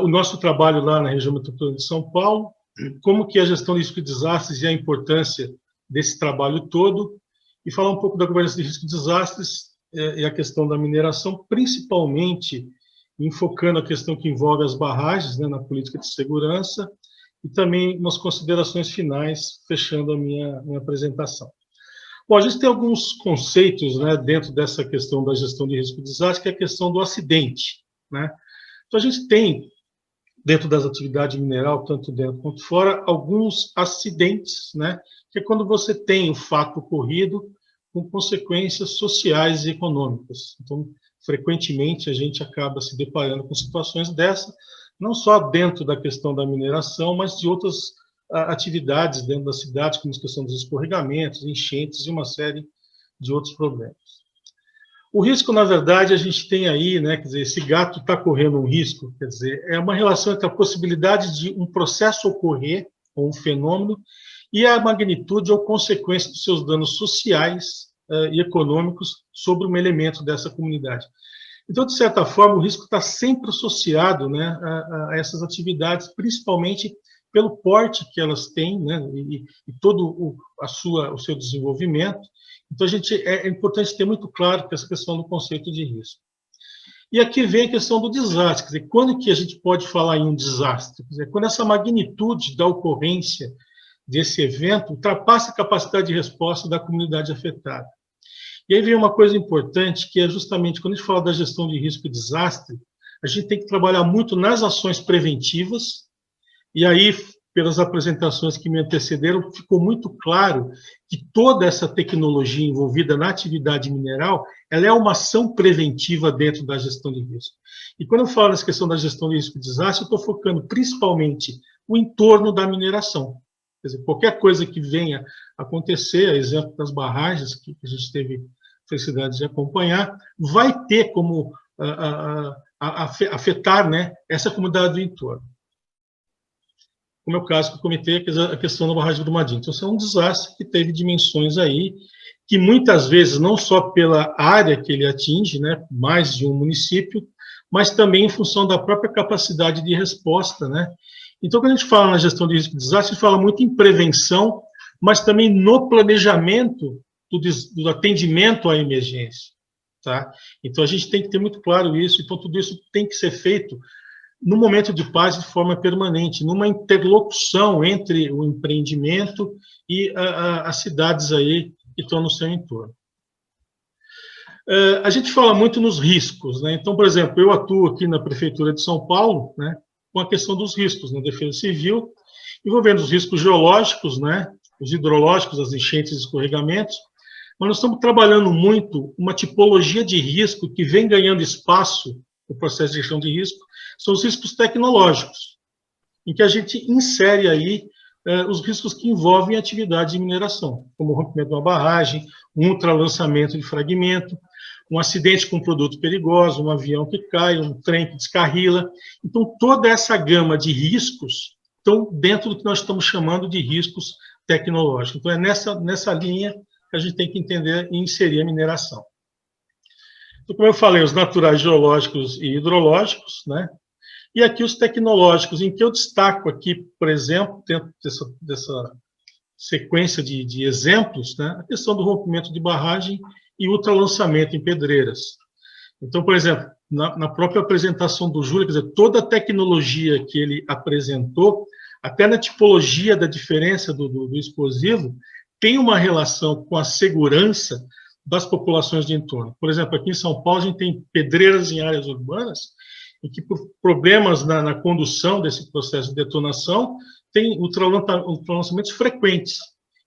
Speaker 4: o nosso trabalho lá na região metropolitana de São Paulo, como que é a gestão de risco de desastres e a importância desse trabalho todo, e falar um pouco da governança de risco de desastres e a questão da mineração, principalmente enfocando a questão que envolve as barragens, né, na política de segurança, e também umas considerações finais, fechando a minha apresentação. Bom, a gente tem alguns conceitos, né, dentro dessa questão da gestão de risco de desastre, que é a questão do acidente, né? Então, a gente tem, dentro das atividades mineral, tanto dentro quanto fora, alguns acidentes, né, que é quando você tem o fato ocorrido com consequências sociais e econômicas. Então, frequentemente, a gente acaba se deparando com situações dessas, não só dentro da questão da mineração, mas de outras atividades dentro da cidade, como a questão dos escorregamentos, enchentes e uma série de outros problemas. O risco, na verdade, a gente tem aí, né, quer dizer, esse gato está correndo um risco, quer dizer, é uma relação entre a possibilidade de um processo ocorrer, ou um fenômeno, e a magnitude ou consequência dos seus danos sociais e econômicos sobre um elemento dessa comunidade. Então, de certa forma, o risco está sempre associado, né, a essas atividades, principalmente pelo porte que elas têm, né, e todo o seu desenvolvimento. Então, é importante ter muito claro essa questão do conceito de risco. E aqui vem a questão do desastre, quer dizer, quando que a gente pode falar em um desastre? Quer dizer, quando essa magnitude da ocorrência desse evento ultrapassa a capacidade de resposta da comunidade afetada. E aí vem uma coisa importante, que é justamente, quando a gente fala da gestão de risco e desastre, a gente tem que trabalhar muito nas ações preventivas, e aí, pelas apresentações que me antecederam, ficou muito claro que toda essa tecnologia envolvida na atividade mineral, ela é uma ação preventiva dentro da gestão de risco. E quando eu falo nessa questão da gestão de risco e desastre, eu estou focando principalmente o entorno da mineração. Quer dizer, qualquer coisa que venha acontecer, a exemplo das barragens, que a gente teve felicidade de acompanhar, vai ter como afetar, né, essa comunidade do entorno. Como é o caso que eu comentei, a questão da barragem do Brumadinho. Então, isso é um desastre que teve dimensões aí, que muitas vezes, não só pela área que ele atinge, né, mais de um município, mas também em função da própria capacidade de resposta, né. Então, quando a gente fala na gestão de risco de desastre, a gente fala muito em prevenção, mas também no planejamento do atendimento à emergência, tá? Então, a gente tem que ter muito claro isso, então tudo isso tem que ser feito no momento de paz de forma permanente, numa interlocução entre o empreendimento e as cidades aí que estão no seu entorno. A gente fala muito nos riscos, né? Então, por exemplo, eu atuo aqui na Prefeitura de São Paulo, né, com a questão dos riscos na defesa civil, envolvendo os riscos geológicos, né, os hidrológicos, as enchentes e escorregamentos, mas nós estamos trabalhando muito uma tipologia de risco que vem ganhando espaço no processo de gestão de risco, são os riscos tecnológicos, em que a gente insere aí os riscos que envolvem atividade de mineração, como o rompimento de uma barragem, um ultralançamento de fragmento, um acidente com um produto perigoso, um avião que cai, um trem que descarrila. Então, toda essa gama de riscos estão dentro do que nós estamos chamando de riscos tecnológicos. Então, é nessa linha que a gente tem que entender e inserir a mineração. Então, como eu falei, os naturais, geológicos e hidrológicos, né? E aqui os tecnológicos, em que eu destaco aqui, por exemplo, dentro dessa sequência de exemplos, né? A questão do rompimento de barragem e ultralançamento em pedreiras. Então, por exemplo, na própria apresentação do Júlio, quer dizer, toda a tecnologia que ele apresentou, até na tipologia da diferença do explosivo, tem uma relação com a segurança das populações de entorno. Por exemplo, aqui em São Paulo, a gente tem pedreiras em áreas urbanas, em que, por problemas na condução desse processo de detonação, tem ultralançamentos frequentes.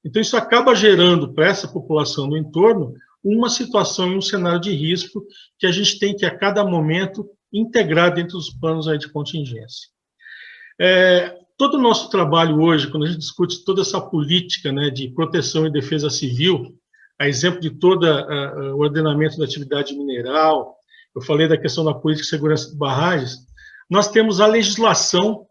Speaker 4: Então, isso acaba gerando para essa população do entorno uma situação e um cenário de risco que a gente tem que, a cada momento, integrar dentro dos planos aí de contingência. Todo o nosso trabalho hoje, quando a gente discute toda essa política, né, de proteção e defesa civil, a exemplo de todo o ordenamento da atividade mineral, eu falei da questão da política de segurança de barragens, nós temos a legislação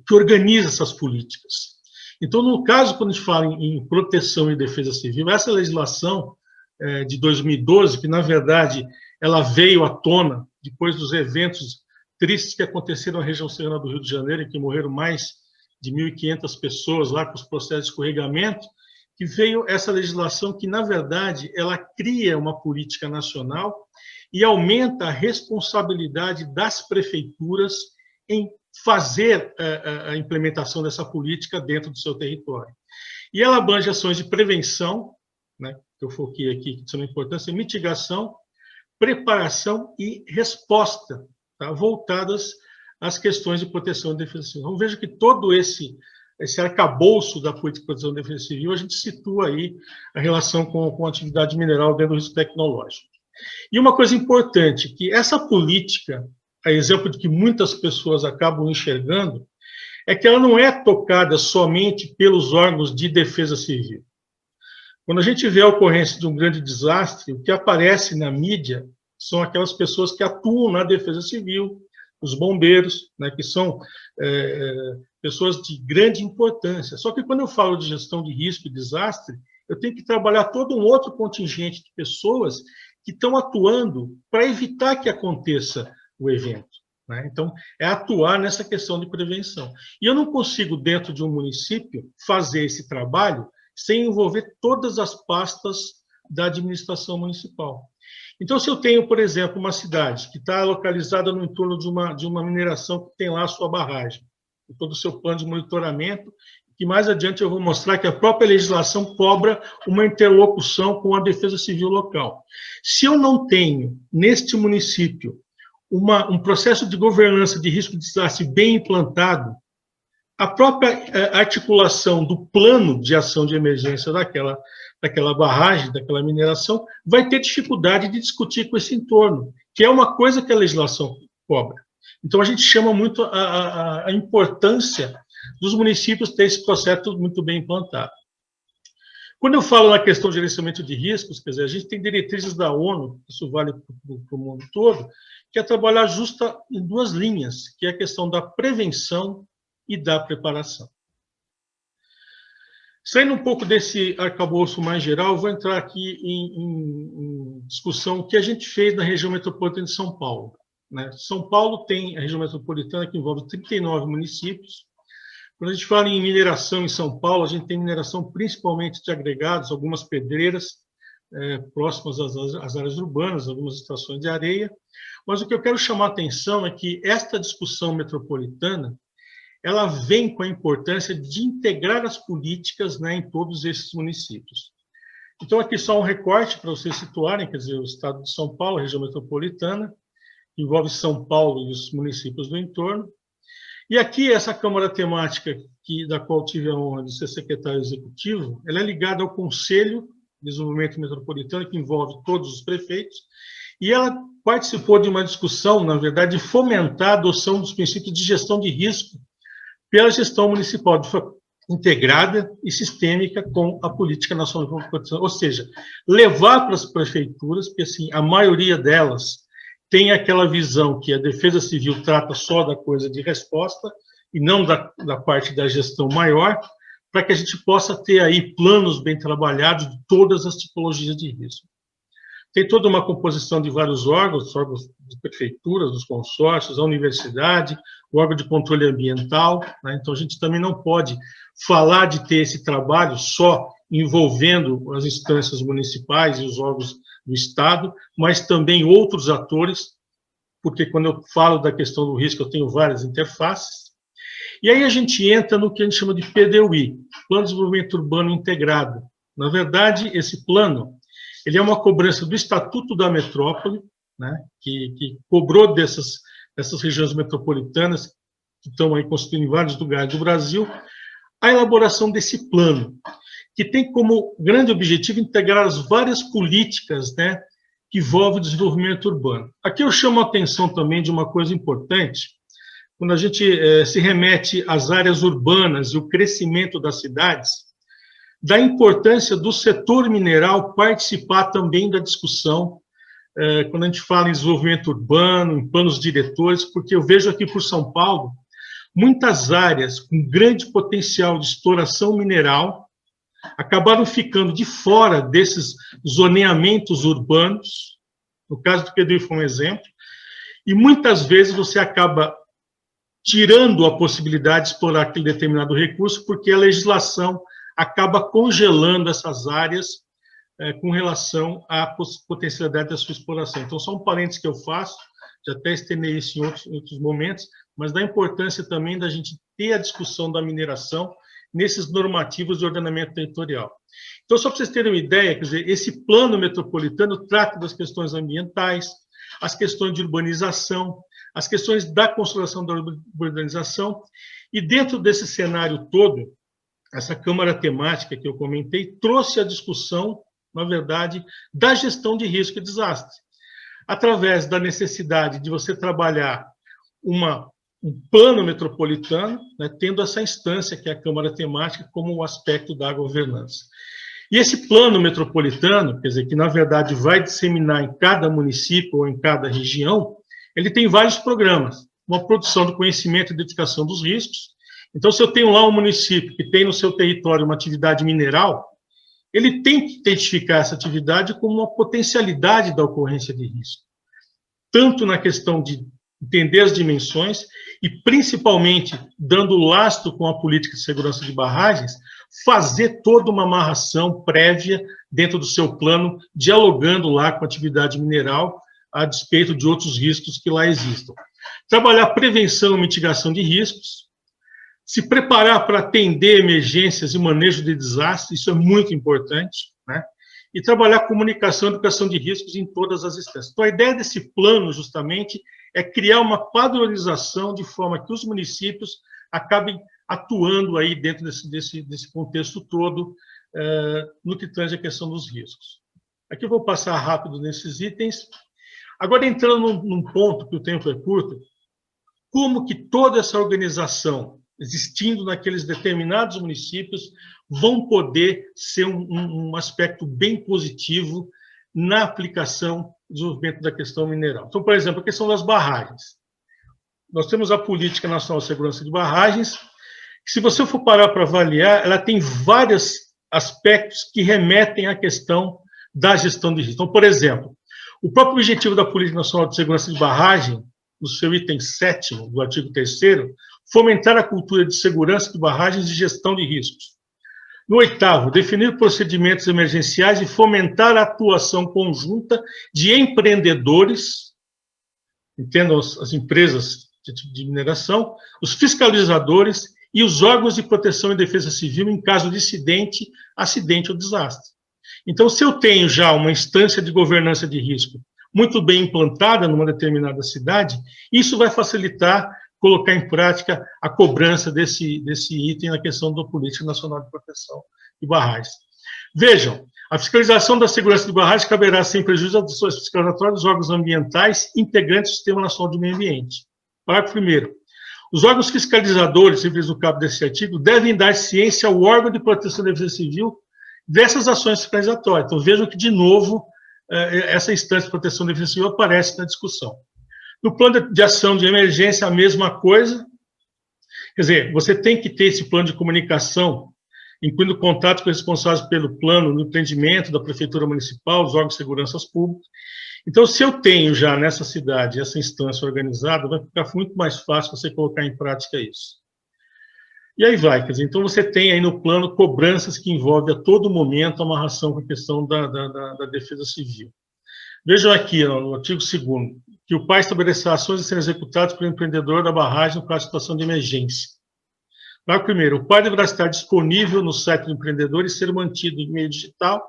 Speaker 4: que organiza essas políticas. Então, no caso, quando a gente fala em proteção e defesa civil, essa legislação de 2012, que, na verdade, ela veio à tona depois dos eventos tristes que aconteceram na região serrana do Rio de Janeiro, em que morreram mais de 1.500 pessoas lá com os processos de escorregamento, que veio essa legislação que, na verdade, ela cria uma política nacional e aumenta a responsabilidade das prefeituras em fazer a implementação dessa política dentro do seu território. E ela abrange ações de prevenção, né, que eu foquei aqui, que são de importância, mitigação, preparação e resposta, tá, voltadas às questões de proteção e defesa civil. Então, veja que todo esse arcabouço da política de proteção e defesa civil, a gente situa aí a relação com a atividade mineral dentro do risco tecnológico. E uma coisa importante, que essa política, a exemplo de que muitas pessoas acabam enxergando, é que ela não é tocada somente pelos órgãos de defesa civil. Quando a gente vê a ocorrência de um grande desastre, o que aparece na mídia são aquelas pessoas que atuam na defesa civil, os bombeiros, né, que são pessoas de grande importância. Só que quando eu falo de gestão de risco e desastre, eu tenho que trabalhar todo um outro contingente de pessoas que estão atuando para evitar que aconteça o evento, né? Então, é atuar nessa questão de prevenção. E eu não consigo, dentro de um município, fazer esse trabalho sem envolver todas as pastas da administração municipal. Então, se eu tenho, por exemplo, uma cidade que está localizada no entorno de uma mineração que tem lá a sua barragem, com todo o seu plano de monitoramento, que mais adiante eu vou mostrar que a própria legislação cobra uma interlocução com a defesa civil local. Se eu não tenho, neste município, um processo de governança de risco de desastre bem implantado, a própria articulação do plano de ação de emergência daquela barragem, daquela mineração, vai ter dificuldade de discutir com esse entorno, que é uma coisa que a legislação cobra. Então, a gente chama muito a importância dos municípios ter esse processo muito bem implantado. Quando eu falo na questão de gerenciamento de riscos, quer dizer, a gente tem diretrizes da ONU, isso vale para o mundo todo, que é trabalhar justa em duas linhas, que é a questão da prevenção e da preparação. Saindo um pouco desse arcabouço mais geral, eu vou entrar aqui em discussão o que a gente fez na região metropolitana de São Paulo, né? São Paulo tem a região metropolitana que envolve 39 municípios. Quando a gente fala em mineração em São Paulo, a gente tem mineração principalmente de agregados, algumas pedreiras próximas às áreas urbanas, algumas estações de areia. Mas o que eu quero chamar a atenção é que esta discussão metropolitana, ela vem com a importância de integrar as políticas, né, em todos esses municípios. Então, aqui só um recorte para vocês situarem, quer dizer, o estado de São Paulo, a região metropolitana, envolve São Paulo e os municípios do entorno. E aqui, essa Câmara Temática, da qual tive a honra de ser secretário executivo, ela é ligada ao Conselho de Desenvolvimento Metropolitano, que envolve todos os prefeitos, e ela participou de uma discussão, na verdade, de fomentar a adoção dos princípios de gestão de risco pela gestão municipal integrada e sistêmica com a Política Nacional de Proteção, ou seja, levar para as prefeituras, porque assim, a maioria delas tem aquela visão que a defesa civil trata só da coisa de resposta e não da parte da gestão maior, para que a gente possa ter aí planos bem trabalhados de todas as tipologias de risco. Tem toda uma composição de vários órgãos de prefeituras, dos consórcios, a universidade, o órgão de controle ambiental, né? Então, a gente também não pode falar de ter esse trabalho só envolvendo as instâncias municipais e os órgãos do Estado, mas também outros atores, porque quando eu falo da questão do risco, eu tenho várias interfaces. E aí a gente entra no que a gente chama de PDUI, Plano de Desenvolvimento Urbano Integrado. Na verdade, esse plano, ele é uma cobrança do Estatuto da Metrópole, né, que cobrou dessas regiões metropolitanas, que estão aí constituindo vários lugares do Brasil, a elaboração desse plano, que tem como grande objetivo integrar as várias políticas, né, que envolvem o desenvolvimento urbano. Aqui eu chamo a atenção também de uma coisa importante, quando a gente se remete às áreas urbanas e o crescimento das cidades, da importância do setor mineral participar também da discussão, quando a gente fala em desenvolvimento urbano, em planos diretores, porque eu vejo aqui por São Paulo, muitas áreas com grande potencial de exploração mineral acabaram ficando de fora desses zoneamentos urbanos, no caso do Pedro foi um exemplo, e muitas vezes você acaba tirando a possibilidade de explorar aquele determinado recurso, porque a legislação acaba congelando essas áreas com relação à potencialidade da sua exploração. Então, só um parênteses que eu faço, já até estendei isso em outros momentos, mas da importância também da gente ter a discussão da mineração nesses normativos de ordenamento territorial. Então, só para vocês terem uma ideia, quer dizer, esse plano metropolitano trata das questões ambientais, as questões de urbanização, as questões da consolidação da urbanização, e dentro desse cenário todo, essa Câmara Temática que eu comentei trouxe a discussão, na verdade, da gestão de risco e desastre, através da necessidade de você trabalhar um plano metropolitano, né, tendo essa instância, que é a Câmara Temática, como o aspecto da governança. E esse plano metropolitano, quer dizer, que na verdade vai disseminar em cada município ou em cada região, ele tem vários programas, uma produção do conhecimento e identificação dos riscos. Então, se eu tenho lá um município que tem no seu território uma atividade mineral, ele tem que identificar essa atividade como uma potencialidade da ocorrência de risco, tanto na questão de entender as dimensões e, principalmente, dando lastro com a política de segurança de barragens, fazer toda uma amarração prévia dentro do seu plano, dialogando lá com a atividade mineral, a despeito de outros riscos que lá existam. Trabalhar prevenção e mitigação de riscos, se preparar para atender emergências e manejo de desastres, isso é muito importante, né? E trabalhar comunicação e educação de riscos em todas as instâncias. Então, a ideia desse plano, justamente, é criar uma padronização de forma que os municípios acabem atuando aí dentro desse contexto todo, no que tange a questão dos riscos. Aqui eu vou passar rápido nesses itens. Agora, entrando num ponto que o tempo é curto, como que toda essa organização, existindo naqueles determinados municípios, vão poder ser um aspecto bem positivo na aplicação do desenvolvimento da questão mineral. Então, por exemplo, a questão das barragens. Nós temos a Política Nacional de Segurança de Barragens, que, se você for parar para avaliar, ela tem vários aspectos que remetem à questão da gestão de risco. Então, por exemplo, o próprio objetivo da Política Nacional de Segurança de Barragem, no seu item 7º do artigo 3º, fomentar a cultura de segurança de barragens e gestão de riscos. No 8º, definir procedimentos emergenciais e fomentar a atuação conjunta de empreendedores, entendam as empresas de mineração, os fiscalizadores e os órgãos de proteção e defesa civil em caso de acidente ou desastre. Então, se eu tenho já uma instância de governança de risco muito bem implantada numa determinada cidade, isso vai facilitar colocar em prática a cobrança desse item na questão da Política Nacional de Proteção de Barragens. Vejam, a fiscalização da segurança de barragens caberá sem prejuízo às ações fiscalizatórias dos órgãos ambientais integrantes do Sistema Nacional de Meio Ambiente. Parágrafo 1º. Os órgãos fiscalizadores, referidos no caput desse artigo, devem dar ciência ao órgão de proteção da defesa civil dessas ações fiscalizatórias. Então, vejam que, de novo, essa instância de proteção da defesa civil aparece na discussão. No plano de ação de emergência, a mesma coisa. Quer dizer, você tem que ter esse plano de comunicação, incluindo contato com os responsáveis pelo plano no empreendimento da Prefeitura Municipal, dos órgãos de segurança públicas. Então, se eu tenho já nessa cidade essa instância organizada, vai ficar muito mais fácil você colocar em prática isso. E aí vai, quer dizer, então você tem aí no plano cobranças que envolvem a todo momento a amarração com a questão da defesa civil. Vejam aqui, no artigo 2º, que o PAI estabelecerá ações a serem executadas pelo empreendedor da barragem no caso de situação de emergência. Parágrafo 1º, o PAI deverá estar disponível no site do empreendedor e ser mantido em meio digital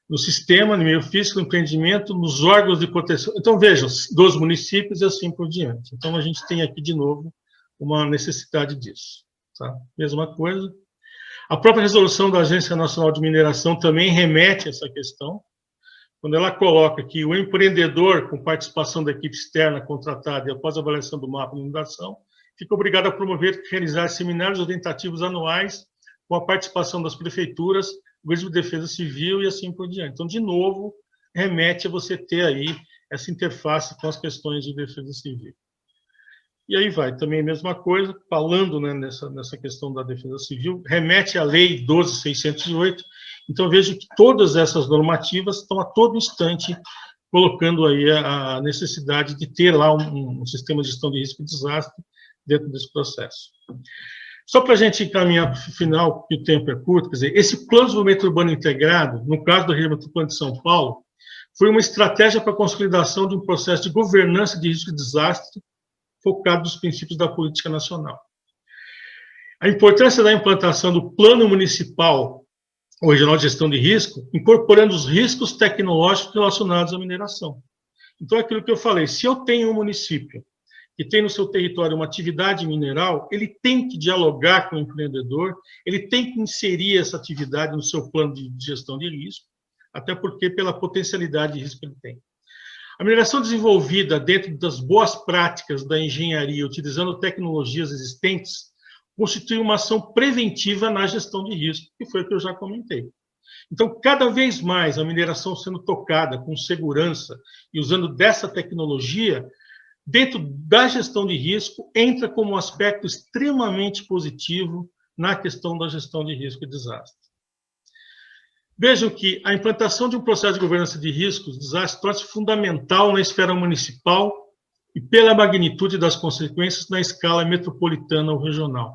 Speaker 4: no sistema, no meio físico, no empreendimento, nos órgãos de proteção. Então, vejam, dos municípios e assim por diante. Então, a gente tem aqui, de novo, uma necessidade disso. Tá? Mesma coisa. A própria resolução da Agência Nacional de Mineração também remete a essa questão, quando ela coloca que o empreendedor, com participação da equipe externa contratada e após a avaliação do mapa de inundação, fica obrigado a promover e realizar seminários orientativos anuais com a participação das prefeituras, organismo de defesa civil e assim por diante. Então, de novo, remete a você ter aí essa interface com as questões de defesa civil. E aí vai, também a mesma coisa, falando, né, nessa questão da defesa civil, remete à Lei 12.608. Então, vejo que todas essas normativas estão a todo instante colocando aí a necessidade de ter lá um sistema de gestão de risco e desastre dentro desse processo. Só para a gente encaminhar para o final, que o tempo é curto, quer dizer, esse Plano de Desenvolvimento Urbano Integrado, no caso da região metropolitana de São Paulo, foi uma estratégia para a consolidação de um processo de governança de risco e desastre focado nos princípios da política nacional. A importância da implantação do Plano Municipal ou Regional de Gestão de Risco, incorporando os riscos tecnológicos relacionados à mineração. Então, é aquilo que eu falei, se eu tenho um município que tem no seu território uma atividade mineral, ele tem que dialogar com o empreendedor, ele tem que inserir essa atividade no seu plano de gestão de risco, até porque pela potencialidade de risco que ele tem. A mineração desenvolvida dentro das boas práticas da engenharia, utilizando tecnologias existentes, constitui uma ação preventiva na gestão de risco, que foi o que eu já comentei. Então, cada vez mais a mineração sendo tocada com segurança e usando dessa tecnologia, dentro da gestão de risco, entra como um aspecto extremamente positivo na questão da gestão de risco e desastre. Vejam que a implantação de um processo de governança de riscos e desastres torna-se fundamental na esfera municipal e pela magnitude das consequências na escala metropolitana ou regional.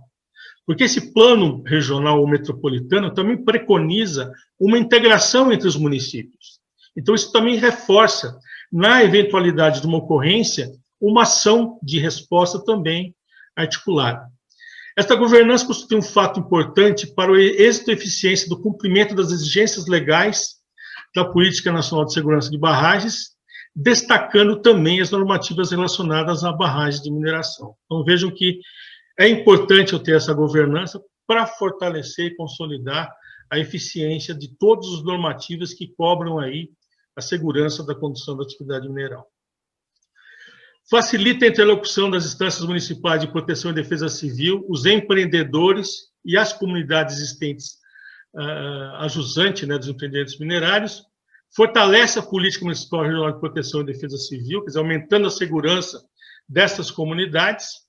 Speaker 4: Porque esse plano regional ou metropolitano também preconiza uma integração entre os municípios. Então, isso também reforça, na eventualidade de uma ocorrência, uma ação de resposta também articulada. Esta governança constitui um fato importante para o êxito e eficiência do cumprimento das exigências legais da Política Nacional de Segurança de Barragens, destacando também as normativas relacionadas à barragem de mineração. Então, vejam que é importante eu ter essa governança para fortalecer e consolidar a eficiência de todas as normativas que cobram aí a segurança da condução da atividade mineral. Facilita a interlocução das instâncias municipais de proteção e defesa civil, os empreendedores e as comunidades existentes a jusante, né, dos empreendedores minerários, fortalece a política municipal regional de proteção e defesa civil, quer dizer, aumentando a segurança dessas comunidades,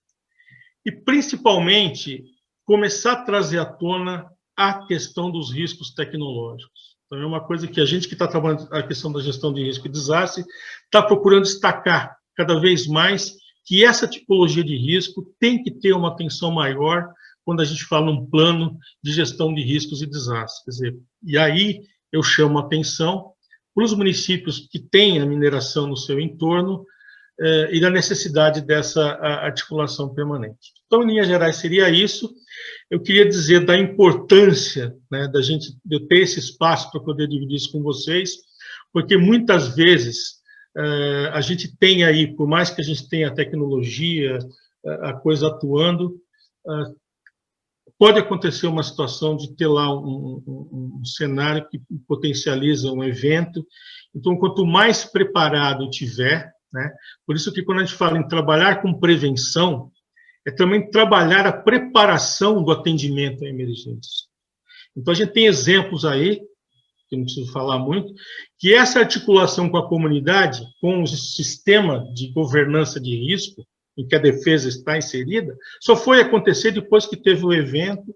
Speaker 4: e, principalmente, começar a trazer à tona a questão dos riscos tecnológicos. Então, é uma coisa que a gente que está trabalhando a questão da gestão de risco e desastre está procurando destacar cada vez mais que essa tipologia de risco tem que ter uma atenção maior quando a gente fala num plano de gestão de riscos e desastres. Quer dizer, e aí eu chamo a atenção para os municípios que têm a mineração no seu entorno e da necessidade dessa articulação permanente. Então, em linhas gerais, seria isso. Eu queria dizer da importância, né, de eu ter esse espaço para poder dividir isso com vocês, porque muitas vezes a gente tem aí, por mais que a gente tenha a tecnologia, a coisa atuando, pode acontecer uma situação de ter lá um cenário que potencializa um evento. Então, quanto mais preparado tiver, né, por isso que quando a gente fala em trabalhar com prevenção, é também trabalhar a preparação do atendimento à emergência. Então, a gente tem exemplos aí, que não preciso falar muito, que essa articulação com a comunidade, com o sistema de governança de risco, em que a defesa está inserida, só foi acontecer depois que teve o evento,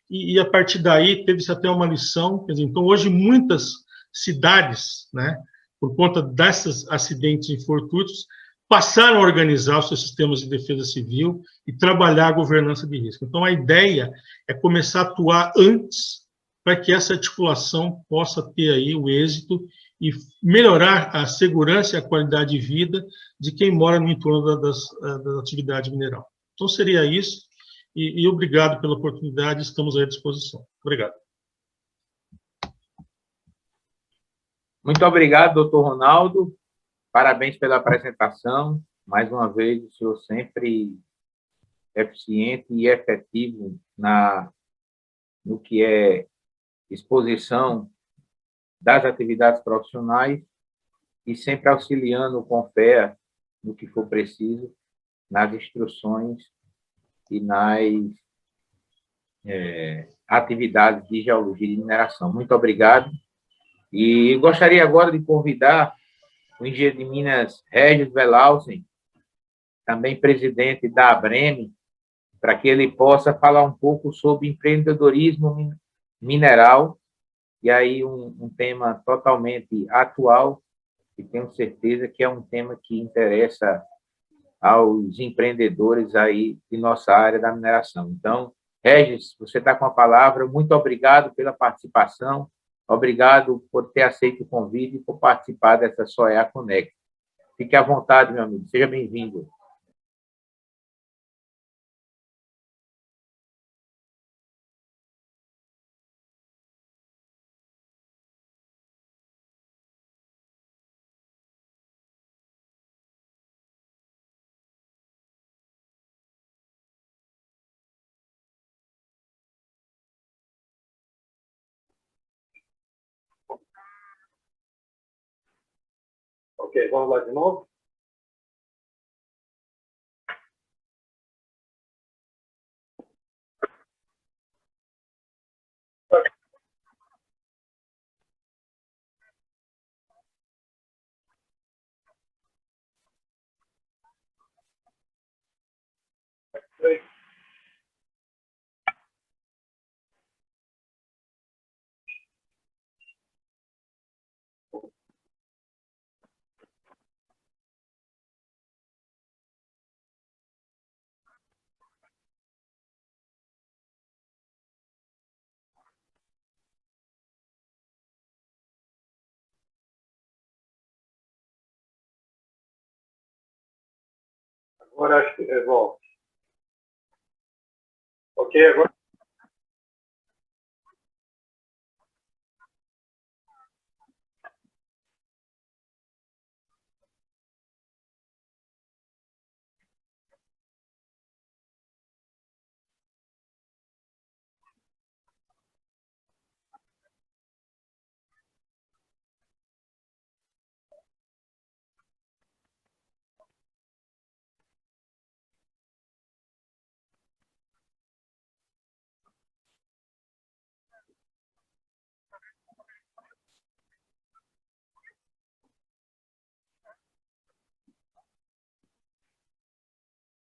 Speaker 4: e a partir daí teve-se até uma lição. Quer dizer, então, hoje, muitas cidades, né, por conta desses acidentes e infortúnios, passaram a organizar os seus sistemas de defesa civil e trabalhar a governança de risco. Então, a ideia é começar a atuar antes, para que essa articulação possa ter aí o êxito e melhorar a segurança e a qualidade de vida de quem mora no entorno da atividade mineral. Então, seria isso, e obrigado pela oportunidade, estamos à disposição. Obrigado.
Speaker 1: Muito obrigado, doutor Ronaldo. Parabéns pela apresentação. Mais uma vez, o senhor sempre eficiente e efetivo no que é exposição das atividades profissionais e sempre auxiliando com fé no que for preciso, nas instruções e nas atividades de geologia e de mineração. Muito obrigado. E gostaria agora de convidar o engenheiro de Minas, Regis Velausen, também presidente da ABREME, para que ele possa falar um pouco sobre empreendedorismo mineral, e aí um tema totalmente atual, e tenho certeza que é um tema que interessa aos empreendedores aí de nossa área da mineração. Então, Regis, você está com a palavra. Muito obrigado pela participação, obrigado por ter aceito o convite e por participar dessa SOEA Connect. Fique à vontade, meu amigo, seja bem-vindo.
Speaker 5: Ok, vamos lá de novo. Agora acho que resolve. Ok, agora.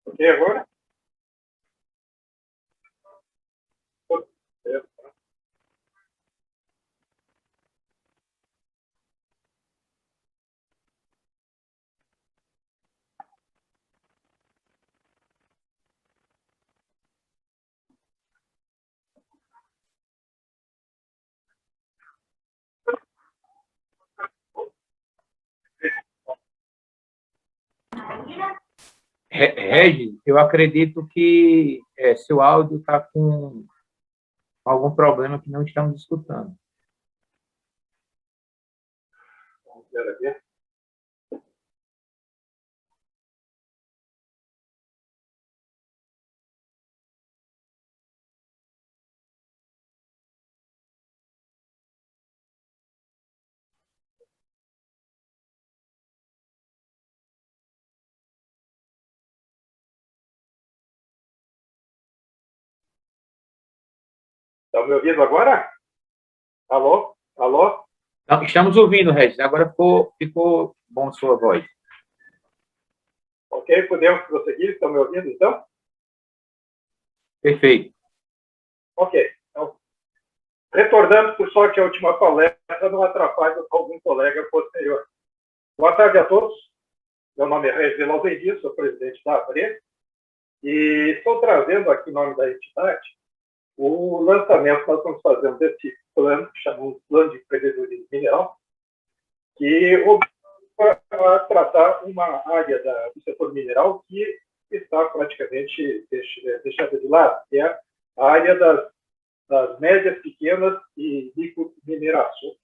Speaker 5: Ok, agora?
Speaker 1: Regis, eu acredito que seu áudio está com algum problema que não estamos escutando.
Speaker 5: Vamos ver aqui. Está me ouvindo agora? Alô? Alô?
Speaker 1: Não, estamos ouvindo, Regis. Agora ficou bom sua voz.
Speaker 5: Ok, podemos prosseguir? Estão me ouvindo, então?
Speaker 1: Perfeito.
Speaker 5: Ok. Então, retornando, por sorte, à última palestra, não atrapalho algum colega posterior. Boa tarde a todos. Meu nome é Regis Velausen, sou presidente da ABRE, e estou trazendo aqui, em nome da entidade, o lançamento que nós estamos fazendo desse plano, que chamamos Plano de Empreendedorismo Mineral, que obriga a tratar uma área do setor mineral que está praticamente deixada de lado, que é a área das médias, pequenas e microminerações.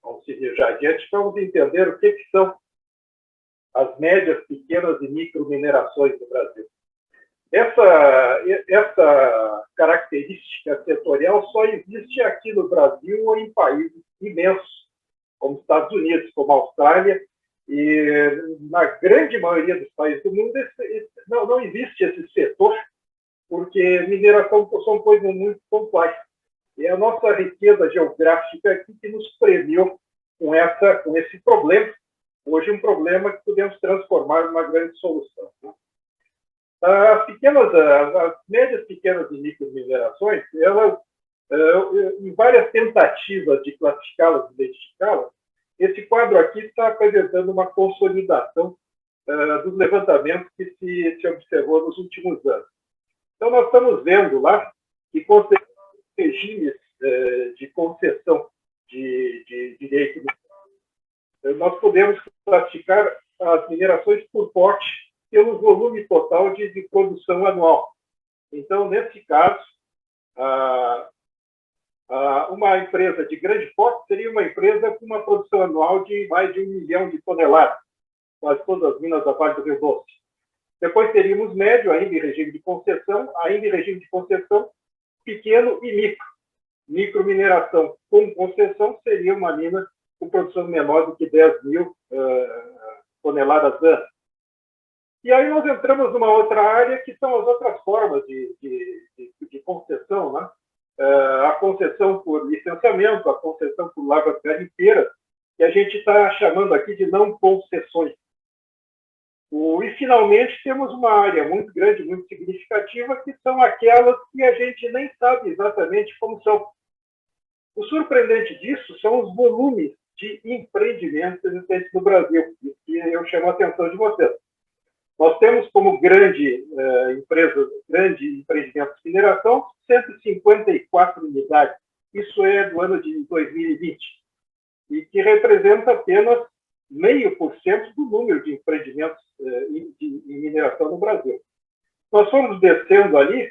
Speaker 5: Vamos seguir já adiante, vamos entender o que são as médias, pequenas e microminerações no Brasil. Essa característica setorial só existe aqui no Brasil ou em países imensos, como Estados Unidos, como Austrália, e na grande maioria dos países do mundo não existe esse setor, porque mineração são coisas muito complexas. E é a nossa riqueza geográfica aqui que nos premiou com esse problema. Hoje, um problema que podemos transformar em uma grande solução. Né? As médias, pequenas e microminerações, elas, em várias tentativas de classificá-las, de identificá-las, esse quadro aqui está apresentando uma consolidação dos levantamentos que se observou nos últimos anos. Então, nós estamos vendo lá que regimes de concessão de direito, nós podemos classificar as minerações por porte pelo volume total de produção anual. Então, nesse caso, uma empresa de grande porte seria uma empresa com uma produção anual de mais de 1 milhão de toneladas, quase todas as minas da Vale do Rio Doce. Depois teríamos médio, ainda em regime de concessão, pequeno e micro. Micromineração com concessão seria uma mina com produção menor do que 10 mil toneladas ano. E aí nós entramos numa outra área, que são as outras formas de concessão, né? A concessão por licenciamento, a concessão por lavras garimpeiras, que a gente está chamando aqui de não concessões. E, finalmente, temos uma área muito grande, muito significativa, que são aquelas que a gente nem sabe exatamente como são. O surpreendente disso são os volumes de empreendimentos existentes no Brasil, que eu chamo a atenção de vocês. Nós temos como grande empreendimento de mineração 154 unidades. Isso é do ano de 2020. E que representa apenas 0,5% do número de empreendimentos em mineração no Brasil. Nós fomos descendo ali,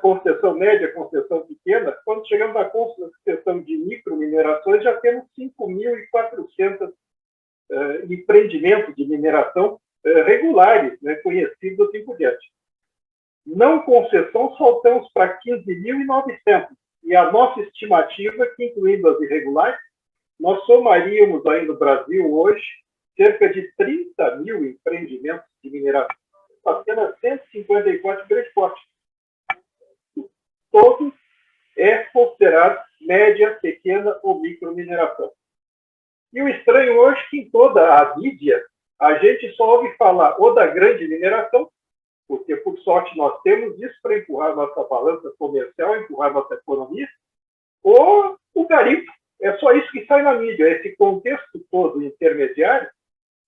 Speaker 5: concessão média, concessão pequena, quando chegamos à concessão de microminerações, já temos 5.400 empreendimentos de mineração regulares, né, conhecidos assim por diante. Não concessão, saltamos para 15.900. E a nossa estimativa, que incluindo as irregulares, nós somaríamos aí no Brasil hoje cerca de 30 mil empreendimentos de mineração, apenas 154 grandes portes. Todo é considerado média, pequena ou micromineração. E o estranho hoje é que em toda a mídia a gente só ouve falar ou da grande mineração, porque, por sorte, nós temos isso para empurrar nossa balança comercial, empurrar nossa economia, ou o garimpo. É só isso que sai na mídia. Esse contexto todo intermediário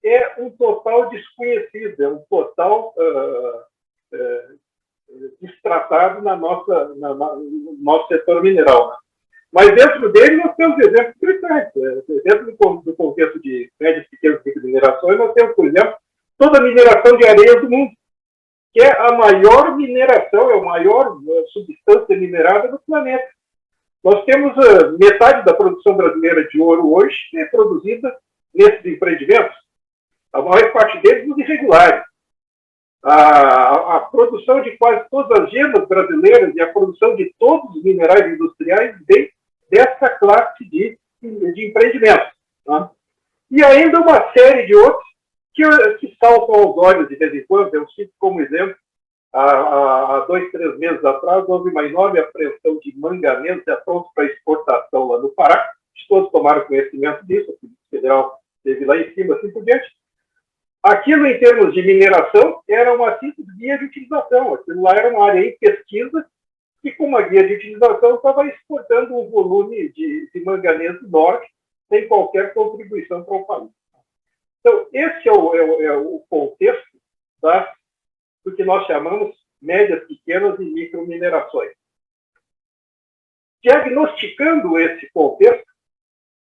Speaker 5: é um total desconhecido, é um total destratado no nosso setor mineral. Né? Mas dentro dele nós temos exemplos interessantes. Dentro do contexto de médias, pequenas minerações, nós temos, por exemplo, toda a mineração de areia do mundo, que é a maior mineração, é a maior substância minerada do planeta. Nós temos metade da produção brasileira de ouro hoje é produzida nesses empreendimentos, a maior parte deles nos irregulares. A produção de quase todas as gemas brasileiras e a produção de todos os minerais industriais vem dessa classe de empreendimentos. Tá? E ainda uma série de outros que saltam aos olhos de vez em quando. Eu cito como exemplo, há 2, 3 meses atrás, houve uma enorme apreensão de manganês já pronto para exportação lá no Pará. Todos tomaram conhecimento disso, a Polícia Federal esteve lá em cima, assim por diante. Aquilo, em termos de mineração, era uma simples guia de utilização. Aquilo lá era uma área em pesquisa que, com uma guia de utilização, estava exportando um volume de manganês enorme, sem qualquer contribuição para o país. Então, esse é o contexto do que nós chamamos médias, pequenas e microminerações. Diagnosticando esse contexto,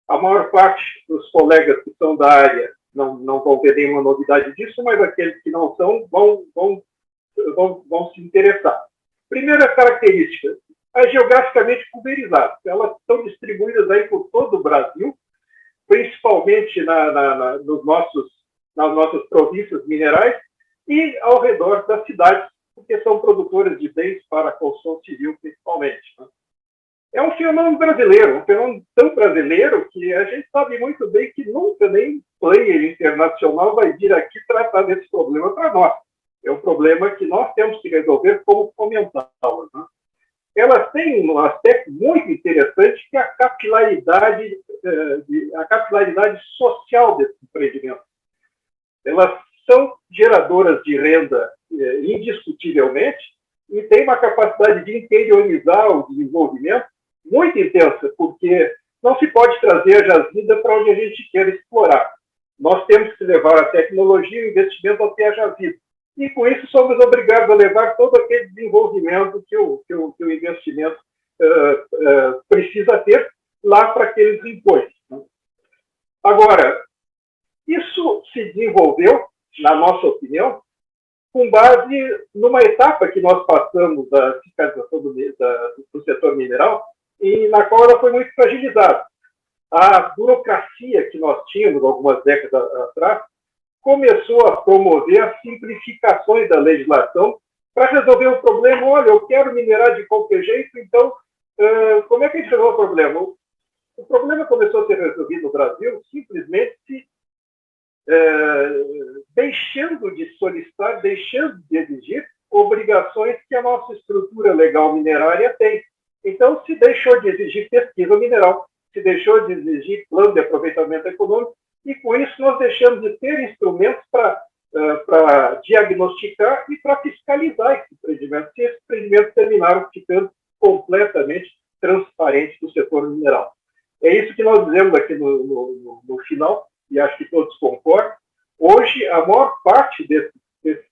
Speaker 5: a maior parte dos colegas que são da área não vão ver nenhuma novidade disso, mas aqueles que não são vão se interessar. Primeira característica, geograficamente pulverizadas. Elas estão distribuídas aí por todo o Brasil, principalmente nas nossas províncias minerais e ao redor das cidades, porque são produtoras de bens para a construção civil, principalmente. Né? É um fenômeno brasileiro, um fenômeno tão brasileiro que a gente sabe muito bem que nunca nem player internacional vai vir aqui tratar desse problema para nós. É um problema que nós temos que resolver como fomentá-lo. Né? Elas têm um aspecto muito interessante, que é a capilaridade social desse empreendimento. Elas são geradoras de renda indiscutivelmente e têm uma capacidade de interiorizar o desenvolvimento muito intensa, porque não se pode trazer a jazida para onde a gente quer explorar. Nós temos que levar a tecnologia e o investimento até a jazida. E, com isso, somos obrigados a levar todo aquele desenvolvimento que o investimento precisa ter lá para aqueles rincões. Agora, isso se desenvolveu, na nossa opinião, com base numa etapa que nós passamos da fiscalização do setor mineral, e na qual ela foi muito fragilizada. A burocracia que nós tínhamos algumas décadas atrás começou a promover as simplificações da legislação para resolver o problema. Olha, eu quero minerar de qualquer jeito, então, como é que a gente resolve o problema? O problema começou a ser resolvido no Brasil simplesmente deixando de solicitar, deixando de exigir obrigações que a nossa estrutura legal minerária tem. Então, se deixou de exigir pesquisa mineral, se deixou de exigir plano de aproveitamento econômico, e com isso nós deixamos de ter instrumentos para diagnosticar e para fiscalizar esses empreendimentos. E esses empreendimentos terminaram ficando completamente transparentes do setor mineral. É isso que nós dizemos aqui no final, e acho que todos concordam. Hoje, a maior parte desses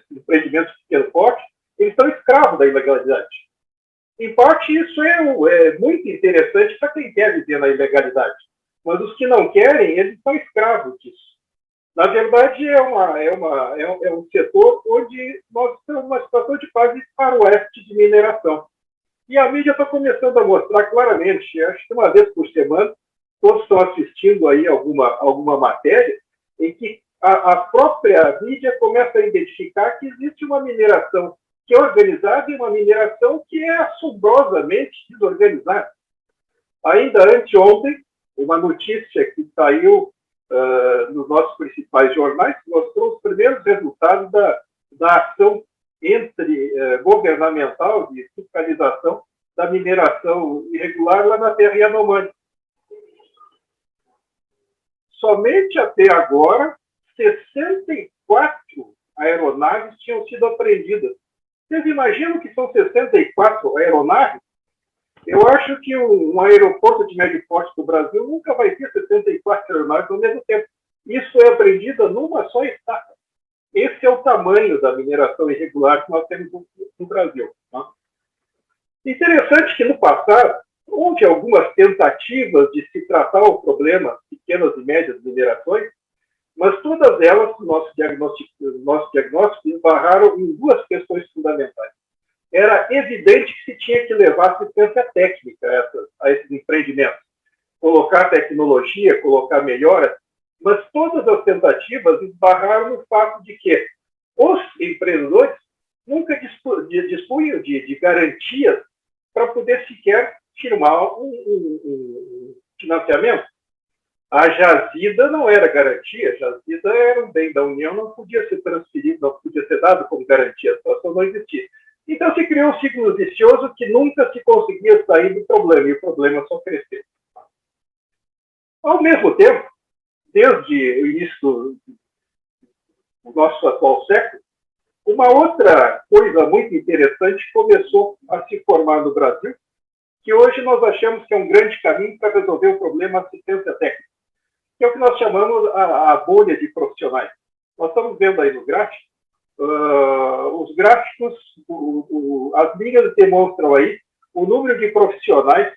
Speaker 5: empreendimentos de pequeno porte, eles estão escravos da ilegalidade. Em parte, isso é muito interessante para quem quer viver na ilegalidade. Mas os que não querem, eles são escravos disso. Na verdade, é um setor onde nós estamos numa situação de quase faroeste de mineração. E a mídia está começando a mostrar claramente, acho que uma vez por semana, todos estão assistindo aí alguma matéria, em que a própria mídia começa a identificar que existe uma mineração que é organizada e uma mineração que é assombrosamente desorganizada. Ainda anteontem, uma notícia que saiu nos nossos principais jornais mostrou os primeiros resultados da ação governamental de fiscalização da mineração irregular lá na terra Yanomami. Somente até agora, 64 aeronaves tinham sido apreendidas. Vocês imaginam que são 64 aeronaves? Eu acho que um aeroporto de médio porte do Brasil nunca vai ter 64 aeronaves ao mesmo tempo. Isso foi apreendido numa só etapa. Esse é o tamanho da mineração irregular que nós temos no Brasil. Tá? Interessante que, no passado, houve algumas tentativas de se tratar o problema pequenas e médias minerações, mas todas elas, no nosso diagnóstico, esbarraram em duas questões fundamentais. Era evidente que se tinha que levar assistência técnica a esses empreendimentos, colocar tecnologia, colocar melhoras, mas todas as tentativas esbarraram no fato de que os empreendedores nunca dispunham de garantias para poder sequer firmar um financiamento. A jazida não era garantia, a jazida era um bem da União, não podia ser transferido, não podia ser dado como garantia, a situação não existia. Então se criou um ciclo vicioso que nunca se conseguia sair do problema, e o problema só cresceu. Ao mesmo tempo, desde o início do nosso atual século, uma outra coisa muito interessante começou a se formar no Brasil, que hoje nós achamos que é um grande caminho para resolver o problema da assistência técnica, que é o que nós chamamos a bolha de profissionais. Nós estamos vendo aí no gráfico, os gráficos, as linhas demonstram aí o número de profissionais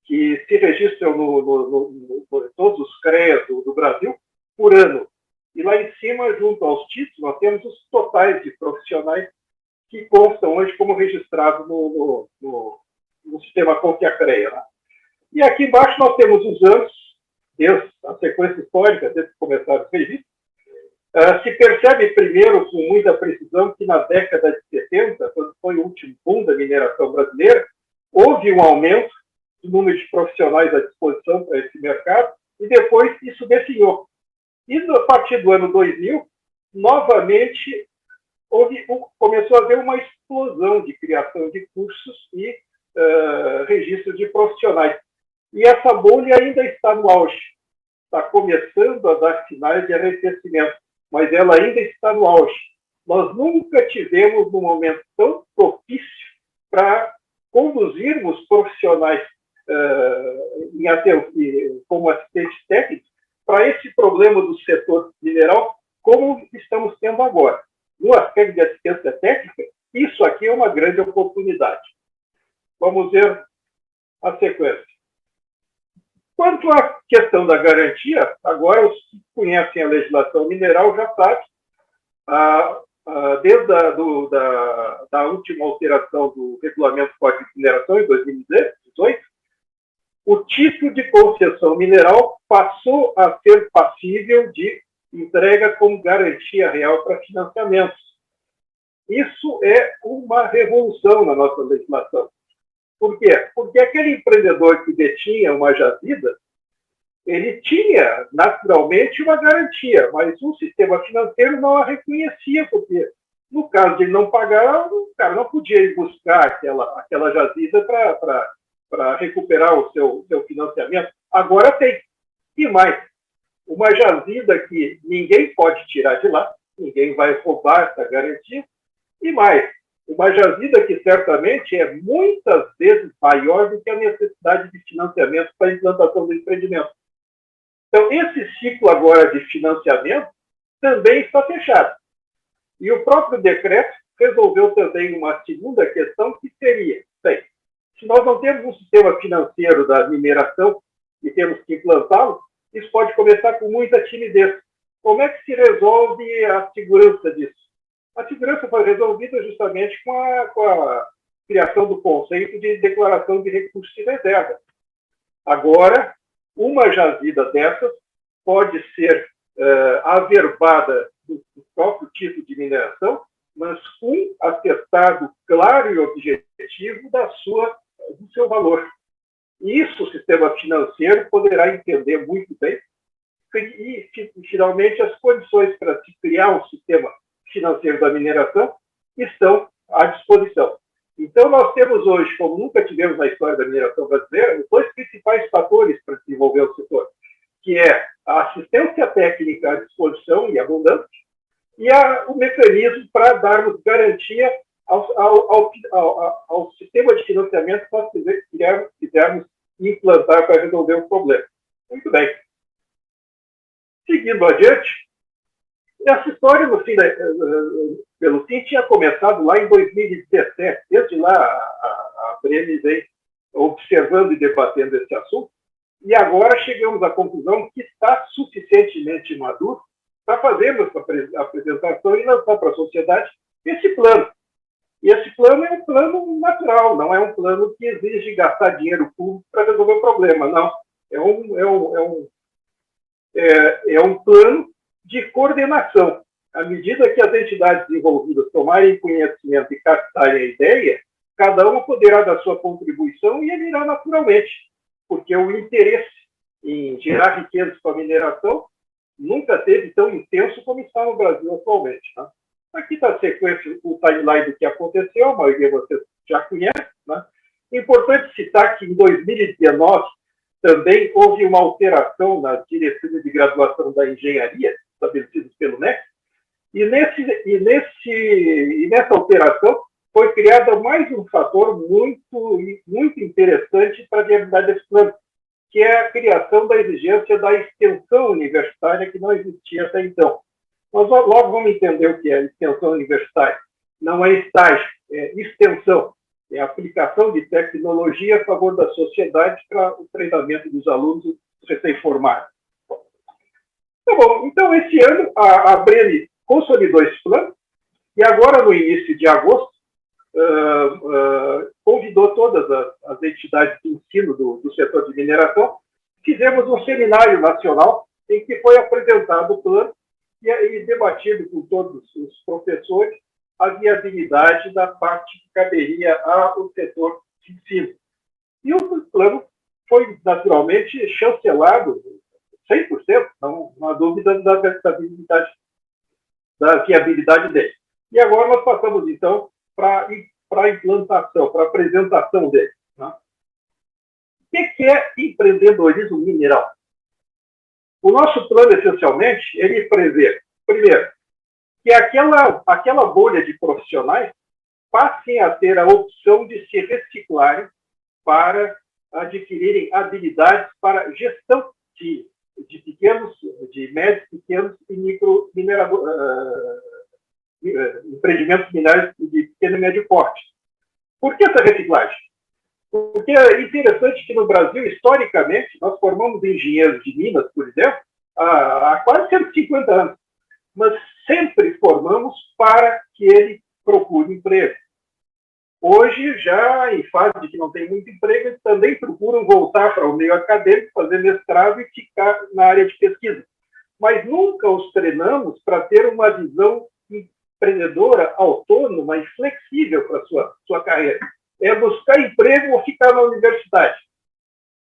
Speaker 5: que se registram em todos os CREAs do Brasil por ano. E lá em cima, junto aos títulos, nós temos os totais de profissionais que constam hoje como registrados no sistema CONFIA-CREA. Né? E aqui embaixo nós temos os anos, desde a sequência histórica, desde que começaram os registros. Se percebe primeiro, com muita precisão, que na década de 70, quando foi o último boom da mineração brasileira, houve um aumento do número de profissionais à disposição para esse mercado, e depois isso definhou. E a partir do ano 2000, novamente, começou a haver uma explosão de criação de cursos e registros de profissionais. E essa bolha ainda está no auge. Está começando a dar sinais de arrefecimento, mas ela ainda está no auge. Nós nunca tivemos um momento tão propício para conduzirmos profissionais como assistentes técnicos para esse problema do setor mineral, como estamos tendo agora. No aspecto de assistência técnica, isso aqui é uma grande oportunidade. Vamos ver a sequência. Quanto à questão da garantia, agora os que conhecem a legislação mineral já sabem, desde a última alteração do Regulamento Código de Mineração, em 2018, o título de concessão mineral passou a ser passível de entrega como garantia real para financiamentos. Isso é uma revolução na nossa legislação. Por quê? Porque aquele empreendedor que detinha uma jazida, ele tinha, naturalmente, uma garantia, mas o sistema financeiro não a reconhecia, porque, no caso de ele não pagar, o cara não podia ir buscar aquela jazida para recuperar o seu financiamento. Agora tem. E mais, uma jazida que ninguém pode tirar de lá, ninguém vai roubar essa garantia, e mais, uma jazida que certamente é muitas vezes maior do que a necessidade de financiamento para a implantação do empreendimento. Então, esse ciclo agora de financiamento também está fechado. E o próprio decreto resolveu também uma segunda questão, que seria, bem, se nós não temos um sistema financeiro da mineração e temos que implantá-lo, isso pode começar com muita timidez. Como é que se resolve a segurança disso? A segurança foi resolvida justamente com a criação do conceito de declaração de recursos de reserva. Agora, uma jazida dessas pode ser averbada do próprio tipo de mineração, mas com atestado claro e objetivo do seu valor. Isso o sistema financeiro poderá entender muito bem e, finalmente, as condições para se criar um sistema financeiro da mineração estão à disposição. Então, nós temos hoje, como nunca tivemos na história da mineração brasileira, os dois principais fatores para desenvolver o setor, que é a assistência técnica à disposição e abundante e o mecanismo para darmos garantia ao sistema de financiamento que nós quisermos implantar para resolver o problema. Muito bem. Seguindo adiante, essa história, pelo fim, tinha começado lá em 2017. Desde lá, a Brene vem observando e debatendo esse assunto, e agora chegamos à conclusão que está suficientemente maduro para fazermos a apresentação e lançar para a sociedade esse plano. E esse plano é um plano natural, não é um plano que exige gastar dinheiro público para resolver o problema, não. É um plano de coordenação. À medida que as entidades envolvidas tomarem conhecimento e captarem a ideia, cada uma poderá dar sua contribuição e ele irá naturalmente, porque o interesse em gerar riquezas para a mineração nunca teve tão intenso como está no Brasil atualmente. Né? Aqui está a sequência, o timeline do que aconteceu, a maioria de vocês já conhece. Né? É importante citar que em 2019 também houve uma alteração nas diretrizes de graduação da engenharia, estabelecidas pelo MEC, e nessa alteração foi criado mais um fator muito interessante para a viabilidade desse plano, que é a criação da exigência da extensão universitária, que não existia até então. Nós logo vamos entender o que é extensão universitária. Não é estágio, é extensão. É a aplicação de tecnologia a favor da sociedade para o treinamento dos alunos recém-formados. Tá bom, então esse ano a Brene consolidou esse plano e agora no início de agosto convidou todas as entidades de ensino do setor de mineração, fizemos um seminário nacional em que foi apresentado o plano e debatido com todos os professores a viabilidade da parte que caberia ao setor de ensino. E o plano foi, naturalmente, chancelado 100%, não há dúvida da viabilidade dele. E agora nós passamos, então, para a implantação, para a apresentação dele. Né? O que é empreendedorismo mineral? O nosso plano, essencialmente, ele prevê, primeiro, que aquela bolha de profissionais passem a ter a opção de se reciclarem para adquirirem habilidades para gestão de médios, pequenos e micro empreendimentos minerais de pequeno e médio porte. Por que essa reciclagem? Porque é interessante que no Brasil, historicamente, nós formamos engenheiros de minas, por exemplo, há quase 150 anos, mas sempre formamos para que ele procure emprego. Hoje, já em fase de que não tem muito emprego, eles também procuram voltar para o meio acadêmico, fazer mestrado e ficar na área de pesquisa. Mas nunca os treinamos para ter uma visão empreendedora, autônoma e flexível para a sua carreira. É buscar emprego ou ficar na universidade.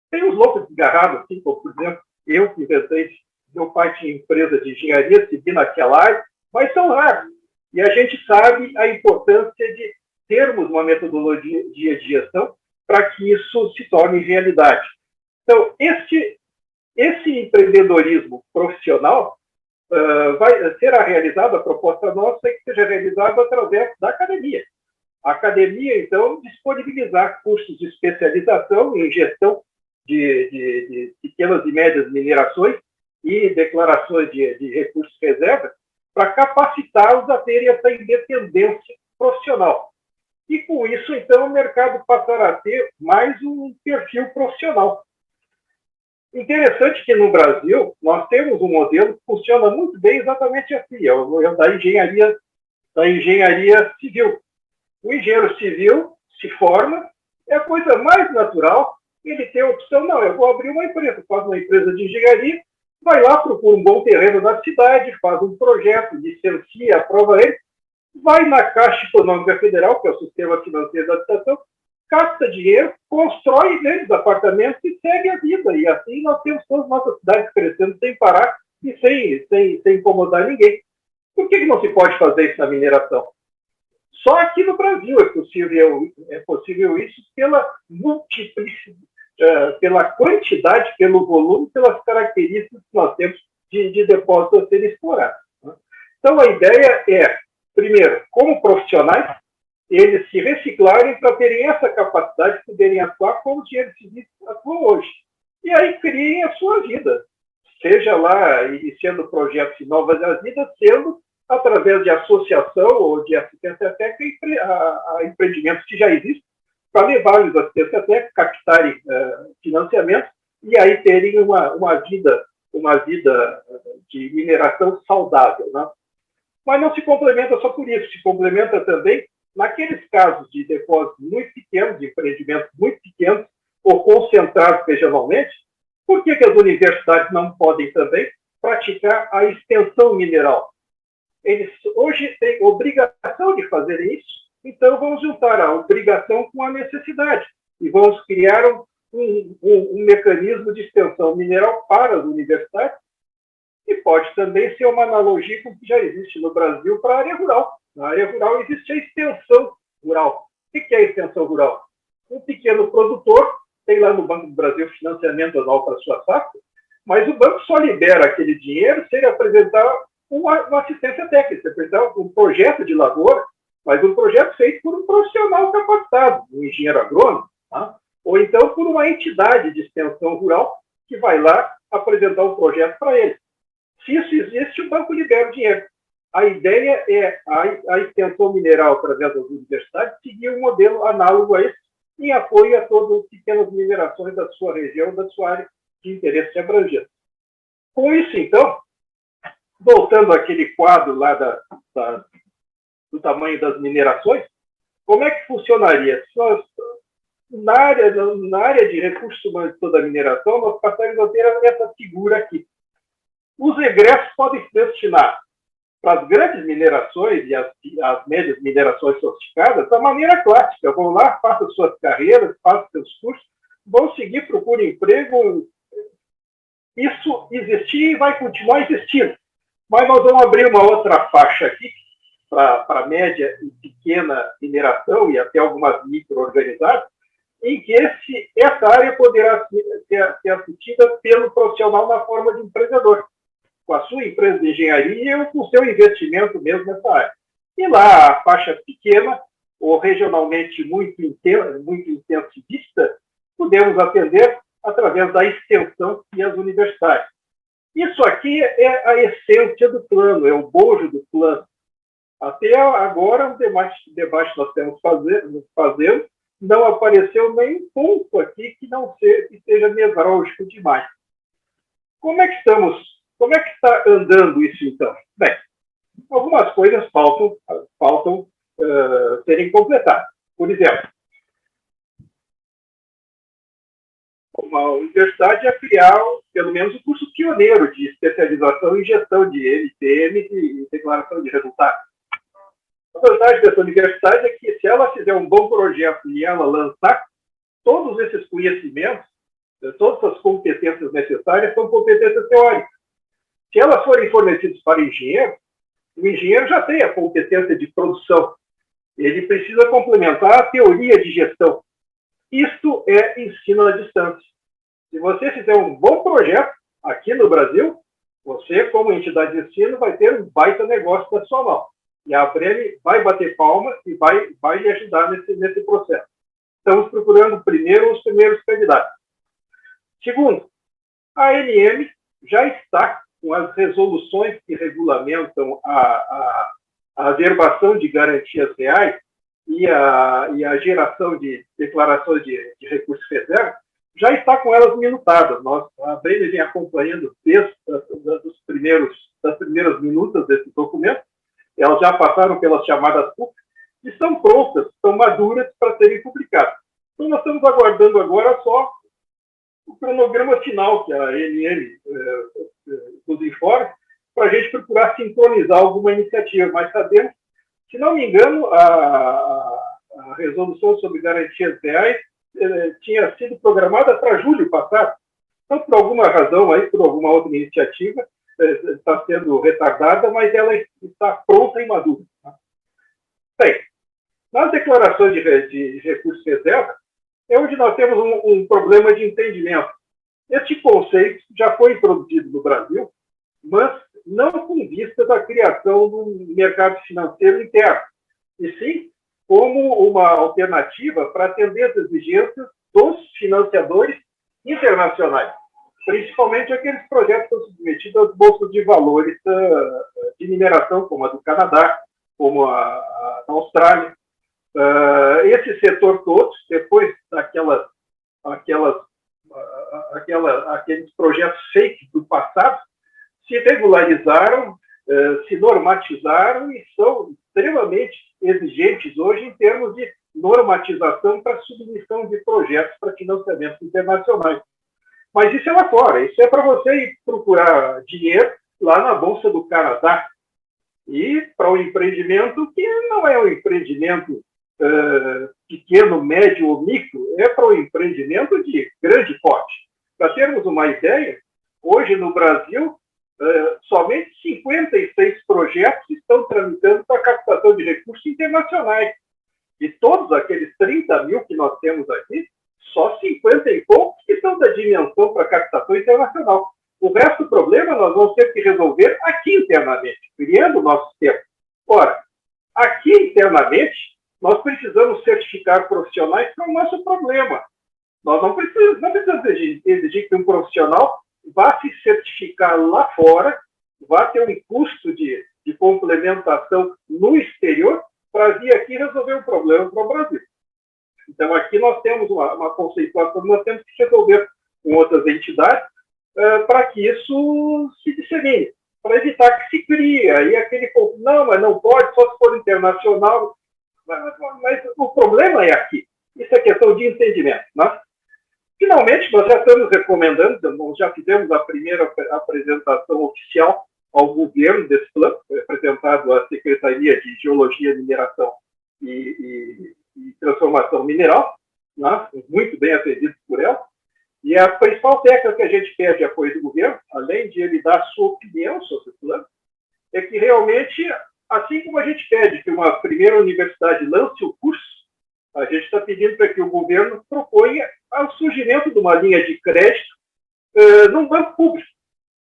Speaker 5: Tem uns loucos desgarrados, assim, como, por exemplo, eu que inventei, meu pai tinha empresa de engenharia, segui naquela área, mas são raros. E a gente sabe a importância de termos uma metodologia de gestão para que isso se torne realidade. Então, esse empreendedorismo profissional será realizado, a proposta nossa é que seja realizado através da academia. A academia, então, disponibilizar cursos de especialização em gestão de pequenas e médias minerações e declarações de recursos de reserva para capacitá-los a terem essa independência profissional. E, com isso, então, o mercado passará a ter mais um perfil profissional. Interessante que, no Brasil, nós temos um modelo que funciona muito bem exatamente assim, é o modelo da engenharia civil. O engenheiro civil se forma, é a coisa mais natural, ele tem a opção, não, eu vou abrir uma empresa, faço uma empresa de engenharia, vai lá, procura um bom terreno na cidade, faz um projeto, licencia, aprova ele, vai na Caixa Econômica Federal, que é o sistema financeiro da habitação, capta dinheiro, constrói grandes apartamentos e segue a vida. E assim nós temos todas as nossas cidades crescendo sem parar e sem incomodar ninguém. Por que não se pode fazer isso na mineração? Só aqui no Brasil é possível isso pela multiplicidade, pela quantidade, pelo volume, pelas características que nós temos de depósitos a serem explorados. Então, a ideia é, primeiro, como profissionais, eles se reciclarem para terem essa capacidade de poderem atuar como os engenheiros civis atuam hoje. E aí criem a sua vida, seja lá iniciando projetos de novas vidas, sendo através de associação ou de assistência técnica a empreendimentos que já existem, para levar-lhes assistência técnica, captarem financiamento e aí terem uma vida de mineração saudável. Né? Mas não se complementa só por isso, se complementa também naqueles casos de depósitos muito pequenos, de empreendimentos muito pequenos ou concentrados regionalmente. Por que as universidades não podem também praticar a extensão mineral? Eles hoje têm obrigação de fazer isso, então vamos juntar a obrigação com a necessidade e vamos criar um mecanismo de extensão mineral para as universidades e pode também ser uma analogia com o que já existe no Brasil para a área rural. Na área rural existe a extensão rural. O que é a extensão rural? Um pequeno produtor tem lá no Banco do Brasil financiamento anual para a sua safra, mas o banco só libera aquele dinheiro se ele apresentar uma assistência técnica, apresentar um projeto de lavoura, mas um projeto feito por um profissional capacitado, um engenheiro agrônomo, tá? Ou então por uma entidade de extensão rural que vai lá apresentar um projeto para ele. Se isso existe, o banco libera o dinheiro. A ideia é a extensão mineral através das universidades seguir um modelo análogo a esse, em apoio a todas as pequenas minerações da sua região, da sua área de interesse abrangente. Com isso, então, voltando àquele quadro lá do tamanho das minerações, Como é que funcionaria? Na área de recursos humanos da mineração, nós passamos a ter essa figura aqui. Os egressos podem se destinar para as grandes minerações e as médias minerações sofisticadas da maneira clássica. Vão lá, façam suas carreiras, façam seus cursos, vão seguir, procurem emprego. Isso existia e vai continuar existindo. Mas nós vamos abrir uma outra faixa aqui, para média e pequena mineração e até algumas micro-organizadas, em que essa área poderá ser assistida pelo profissional na forma de empreendedor, com a sua empresa de engenharia ou com o seu investimento mesmo nessa área. E lá, a faixa pequena, ou regionalmente muito intensivista, podemos atender através da extensão e as universidades. Isso aqui é a essência do plano, é o bojo do plano. Até agora, o debate que nós temos fazendo, não apareceu nenhum ponto aqui que não seja nevrálgico demais. Como é que está andando isso, então? Bem, algumas coisas faltam serem completadas. Por exemplo, uma universidade a criar, pelo menos, um curso pioneiro de especialização em gestão de MTM e declaração de resultados. A vantagem dessa universidade é que, se ela fizer um bom projeto e ela lançar, todos esses conhecimentos, todas as competências necessárias são competências teóricas. Se elas forem fornecidas para o engenheiro já tem a competência de produção. Ele precisa complementar a teoria de gestão. Isto é ensino à distância. Se você fizer um bom projeto aqui no Brasil, você, como entidade de ensino, vai ter um baita negócio na sua mão. E a Abrele vai bater palma e vai lhe ajudar nesse processo. Estamos procurando primeiro os primeiros candidatos. Segundo, a ANM já está com as resoluções que regulamentam a averbação de garantias reais e a geração de declarações de recursos reserva, já está com elas minutadas. A Abrele vem acompanhando desde das primeiras minutas desse documento. Elas já passaram pelas chamadas PUC e estão prontas, estão maduras para serem publicadas. Então, nós estamos aguardando agora só o cronograma final que a ANM nos informa, para a gente procurar sincronizar alguma iniciativa. Mas sabemos, se não me engano, a resolução sobre garantias reais tinha sido programada para julho passado. Então, por alguma razão, por alguma outra iniciativa, está sendo retardada, mas ela está pronta e madura. Bem, nas declarações de recursos de reserva, é onde nós temos um problema de entendimento. Este conceito já foi introduzido no Brasil, mas não com vista da criação do mercado financeiro interno, e sim como uma alternativa para atender as exigências dos financiadores internacionais, principalmente aqueles projetos que são submetidos às bolsas de valores de mineração, como a do Canadá, como a da Austrália. Esse setor todo, depois aqueles projetos fake do passado, se regularizaram, se normatizaram e são extremamente exigentes hoje em termos de normatização para submissão de projetos para financiamentos internacionais. Mas isso é lá fora, isso é para você ir procurar dinheiro lá na Bolsa do Canadá. E para um empreendimento que não é um empreendimento pequeno, médio ou micro, é para um empreendimento de grande porte. Para termos uma ideia, hoje no Brasil, somente 56 projetos estão tramitando para captação de recursos internacionais. E todos aqueles 30 mil que nós temos aqui, só 50 e poucos que são da dimensão para captação internacional. O resto do problema nós vamos ter que resolver aqui internamente, criando o nosso sistema. Ora, aqui internamente, nós precisamos certificar profissionais para o nosso problema. Nós não precisamos exigir que um profissional vá se certificar lá fora, vá ter um custo de complementação no exterior para vir aqui resolver um problema para o Brasil. Então, aqui nós temos uma conceituação que nós temos que resolver com outras entidades para que isso se dissemine, para evitar que se crie aí aquele... Não, mas não pode, só se for internacional. mas o problema é aqui. Isso é questão de entendimento. Né? Finalmente, nós já estamos recomendando, nós já fizemos a primeira apresentação oficial ao governo desse plano, foi apresentado à Secretaria de Geologia, Mineração e Transformação Mineral, né? Muito bem atendido por ela. E a principal técnica que a gente pede apoio do governo, além de ele dar a sua opinião sobre o plano, é que realmente, assim como a gente pede que uma primeira universidade lance o curso, a gente está pedindo para que o governo proponha o surgimento de uma linha de crédito num banco público,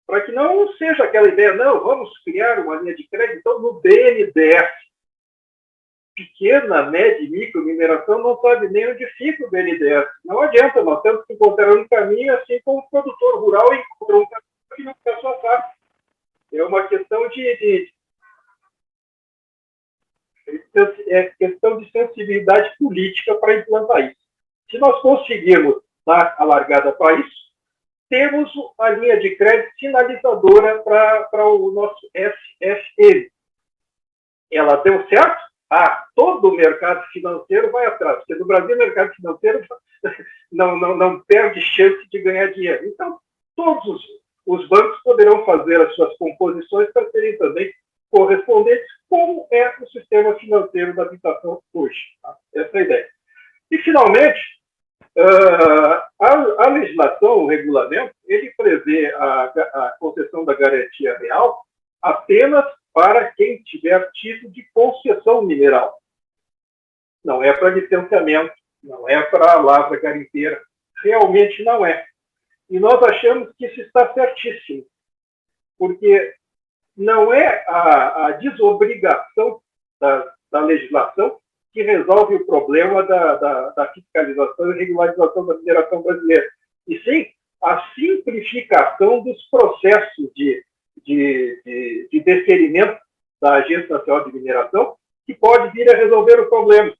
Speaker 5: para que não seja aquela ideia, não, vamos criar uma linha de crédito então, no BNDES. Pequena, média e micro mineração não sabe nem onde fica o BNDES. Não adianta, nós temos que encontrar um caminho, assim como o produtor rural encontrou um caminho que não é só fácil. É uma questão questão de sensibilidade política para implantar isso. Se nós conseguirmos dar a largada para isso, temos a linha de crédito sinalizadora para o nosso SFM. Ela deu certo? Todo o mercado financeiro vai atrás, porque no Brasil o mercado financeiro não perde chance de ganhar dinheiro. Então, todos os bancos poderão fazer as suas composições para serem também correspondentes, como é o sistema financeiro da habitação hoje. Tá? Essa é a ideia. E, finalmente, a legislação, o regulamento, ele prevê a concessão da garantia real apenas para quem tiver título de concessão mineral. Não é para licenciamento, não é para lavra garimpeira, realmente não é. E nós achamos que isso está certíssimo, porque não é a desobrigação da legislação que resolve o problema da fiscalização e regularização da mineração brasileira, e sim a simplificação dos processos de deferimento da Agência Nacional de Mineração, que pode vir a resolver o problema.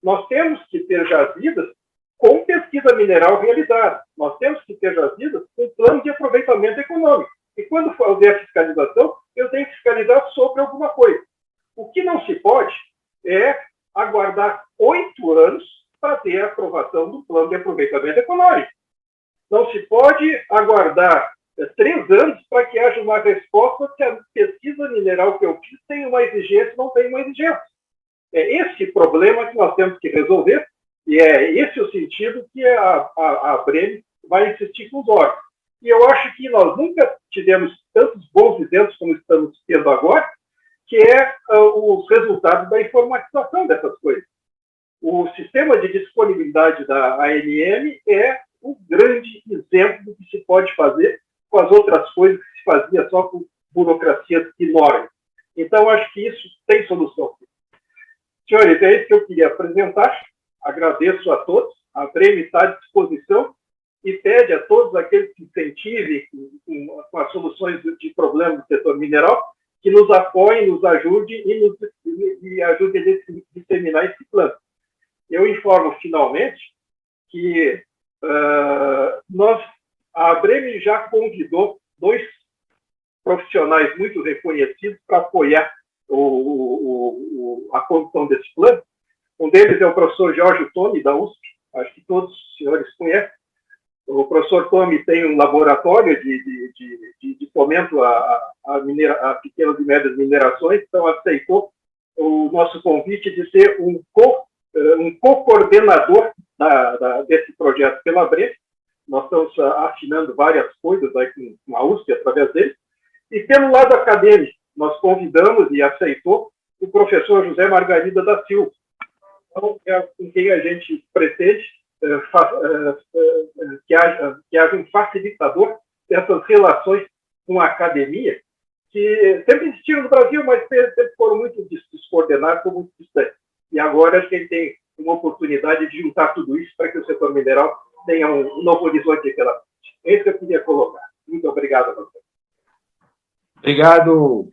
Speaker 5: Nós temos que ter jazidas com pesquisa mineral realizada. Nós temos que ter jazidas com plano de aproveitamento econômico. E quando fazer a fiscalização, eu tenho que fiscalizar sobre alguma coisa. O que não se pode é aguardar 8 anos para ter a aprovação do plano de aproveitamento econômico. Não se pode aguardar 3 anos para que haja uma resposta se a pesquisa mineral que eu fiz tem uma exigência ou não tem uma exigência. É esse problema que nós temos que resolver e é esse o sentido que a Breme vai insistir com os órgãos. E eu acho que nós nunca tivemos tantos bons exemplos como estamos tendo agora, que é os resultados da informatização dessas coisas. O sistema de disponibilidade da ANM é um grande exemplo do que se pode fazer com as outras coisas que se fazia só com burocracias enormes. Então, acho que isso tem solução. Senhores, é isso que eu queria apresentar. Agradeço a todos. A Breme está à disposição e pede a todos aqueles que incentivem com as soluções de problemas do setor mineral que nos apoiem, nos ajudem e ajudem a disseminar esse plano. Eu informo, finalmente, que a Breme já convidou 2 profissionais muito reconhecidos para apoiar a condução desse plano. Um deles é o professor Jorge Tome, da USP, acho que todos os senhores conhecem. O professor Tome tem um laboratório de fomento a pequenas e médias minerações, então aceitou o nosso convite de ser um co-coordenador desse projeto pela Breme. Nós estamos afinando várias coisas aí com a USP através dele. E pelo lado acadêmico, nós convidamos e aceitou o professor José Margarida da Silva, então, com quem a gente pretende que haja um facilitador dessas relações com a academia, que sempre existiram no Brasil, mas sempre foram muito descoordenadas, muito distantes. E agora acho que ele tem uma oportunidade de juntar tudo isso para que o setor mineral tenha um novo horizonte pela frente. É isso que eu queria colocar. Muito obrigado a você.
Speaker 1: Obrigado,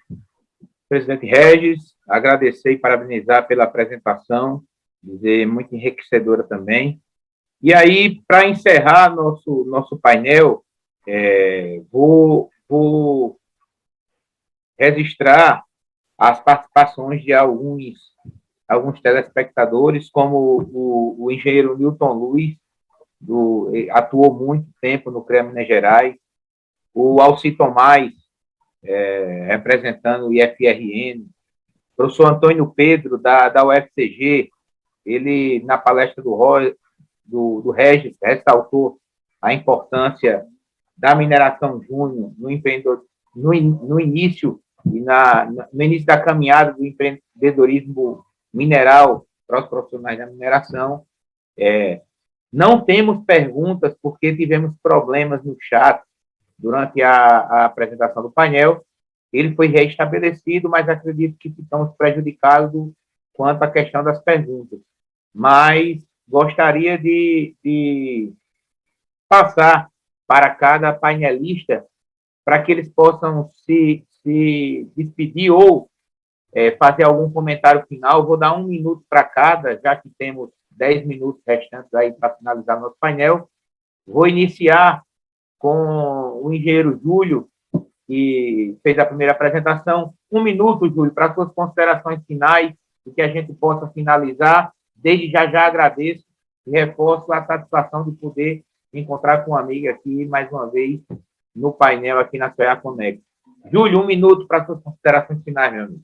Speaker 1: presidente Regis. Agradecer e parabenizar pela apresentação, dizer muito enriquecedora também. E aí, para encerrar nosso painel, vou registrar as participações de alguns alguns telespectadores, como o engenheiro Newton Luiz, atuou muito tempo no CREA Minas Gerais, o Alci Tomás, representando o IFRN, o professor Antônio Pedro, da UFCG, ele, na palestra do Regis, ressaltou a importância da mineração júnior no início no início da caminhada do empreendedorismo mineral para os profissionais da mineração. Não temos perguntas porque tivemos problemas no chat durante a apresentação do painel. Ele foi restabelecido, mas acredito que ficamos prejudicados quanto à questão das perguntas. Mas gostaria de passar para cada painelista para que eles possam se despedir ou fazer algum comentário final. Vou dar 1 minuto para cada, já que temos 10 minutos restantes aí para finalizar nosso painel. Vou iniciar com o engenheiro Júlio, que fez a primeira apresentação. 1 minuto, Júlio, para suas considerações finais, e que a gente possa finalizar. Desde já agradeço e reforço a satisfação de poder me encontrar com um amigo aqui, mais uma vez, no painel aqui na CEA Connect. Júlio, 1 minuto para suas considerações finais, meu amigo.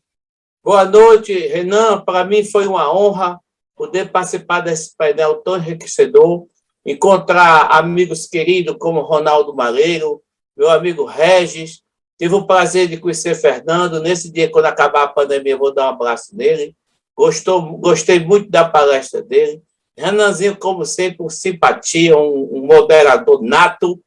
Speaker 2: Boa noite, Renan. Para mim foi uma honra poder participar desse painel tão enriquecedor, encontrar amigos queridos como Ronaldo Maleiro, meu amigo Regis. Tive o prazer de conhecer Fernando. Nesse dia, quando acabar a pandemia, eu vou dar um abraço nele. Gostei muito da palestra dele. Renanzinho, como sempre, um simpatia, um moderador nato,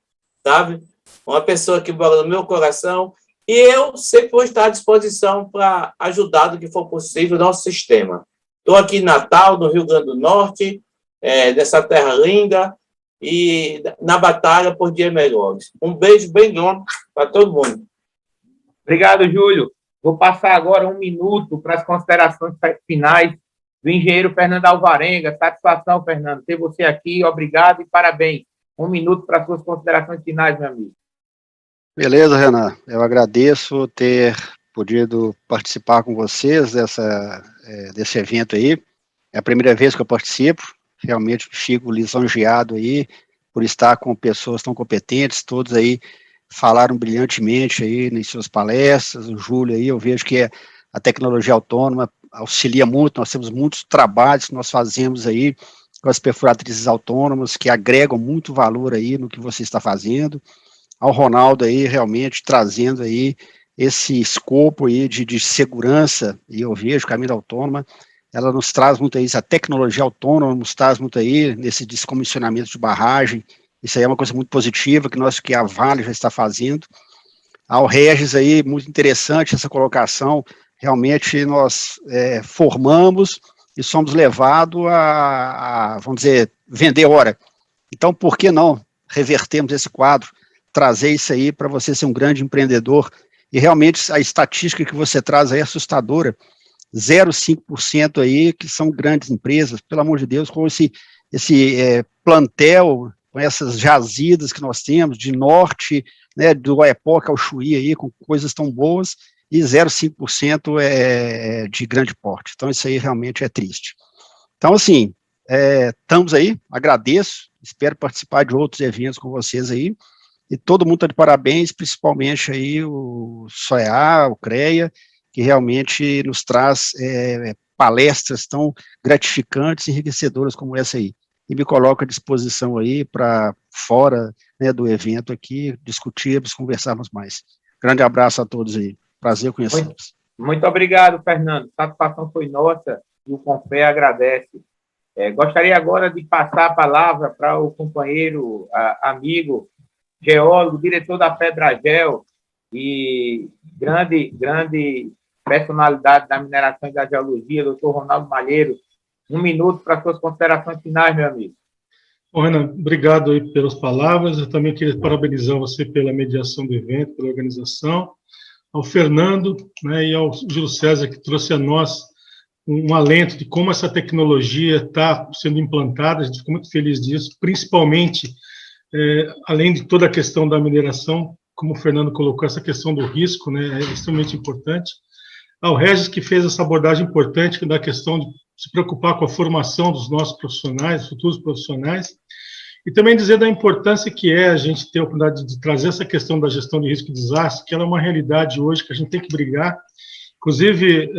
Speaker 2: sabe? Uma pessoa que mora no meu coração. E eu sempre vou estar à disposição para ajudar do que for possível o nosso sistema. Estou aqui em Natal, no Rio Grande do Norte, nessa terra linda, e na batalha por dias melhores. Um beijo bem grande para todo mundo.
Speaker 1: Obrigado, Júlio. Vou passar agora 1 minuto para as considerações finais do engenheiro Fernando Alvarenga. Satisfação, Fernando, ter você aqui. Obrigado e parabéns. 1 minuto para as suas considerações finais, meu amigo.
Speaker 3: Beleza, Renan. Eu agradeço ter podido participar com vocês desse evento aí. É a primeira vez que eu participo. Realmente fico lisonjeado aí por estar com pessoas tão competentes, todos aí falaram brilhantemente aí em suas palestras. O Júlio aí, eu vejo que a tecnologia autônoma auxilia muito. Nós temos muitos trabalhos que nós fazemos aí com as perfuratrizes autônomas que agregam muito valor aí no que você está fazendo. Ao Ronaldo aí realmente trazendo aí esse escopo aí de segurança, e eu vejo que a mídia autônoma, ela nos traz muito aí, a tecnologia autônoma nos traz muito aí nesse descomissionamento de barragem. Isso aí é uma coisa muito positiva que a Vale já está fazendo. Ao Regis aí, muito interessante essa colocação. Realmente nós formamos e somos levados a, vamos dizer, vender hora. Então, por que não revertermos esse quadro, trazer isso aí para você ser um grande empreendedor? E realmente a estatística que você traz aí é assustadora. 0,5% aí que são grandes empresas, pelo amor de Deus, com esse plantel, com essas jazidas que nós temos, de norte, né, do Oiapoque ao Chuí aí, com coisas tão boas, e 0,5% de grande porte. Então, isso aí realmente é triste. Então, assim, estamos aí, agradeço, espero participar de outros eventos com vocês aí, e todo mundo está de parabéns, principalmente aí o SOEA, o CREA, que realmente nos traz palestras tão gratificantes e enriquecedoras como essa aí. E me coloco à disposição aí para, fora, né, do evento aqui, discutirmos, conversarmos mais. Grande abraço a todos aí. Prazer conhecê-los.
Speaker 1: Muito obrigado, Fernando. A satisfação foi nossa e o Confé agradece. Gostaria agora de passar a palavra para o companheiro, amigo, geólogo, diretor da Febragel e grande personalidade da mineração e da geologia, doutor Ronaldo Malheiro. 1 minuto para suas considerações finais, meu amigo.
Speaker 4: Bom, Renan, obrigado aí pelas palavras. Eu também queria parabenizar você pela mediação do evento, pela organização. Ao Fernando, né, e ao Júlio César, que trouxe a nós um alento de como essa tecnologia está sendo implantada. A gente ficou muito feliz disso, principalmente, além de toda a questão da mineração, como o Fernando colocou, essa questão do risco, né, é extremamente importante. Ao Regis, que fez essa abordagem importante da questão de se preocupar com a formação dos nossos profissionais, futuros profissionais, e também dizer da importância que é a gente ter a oportunidade de trazer essa questão da gestão de risco e desastre, que ela é uma realidade hoje que a gente tem que brigar. Inclusive,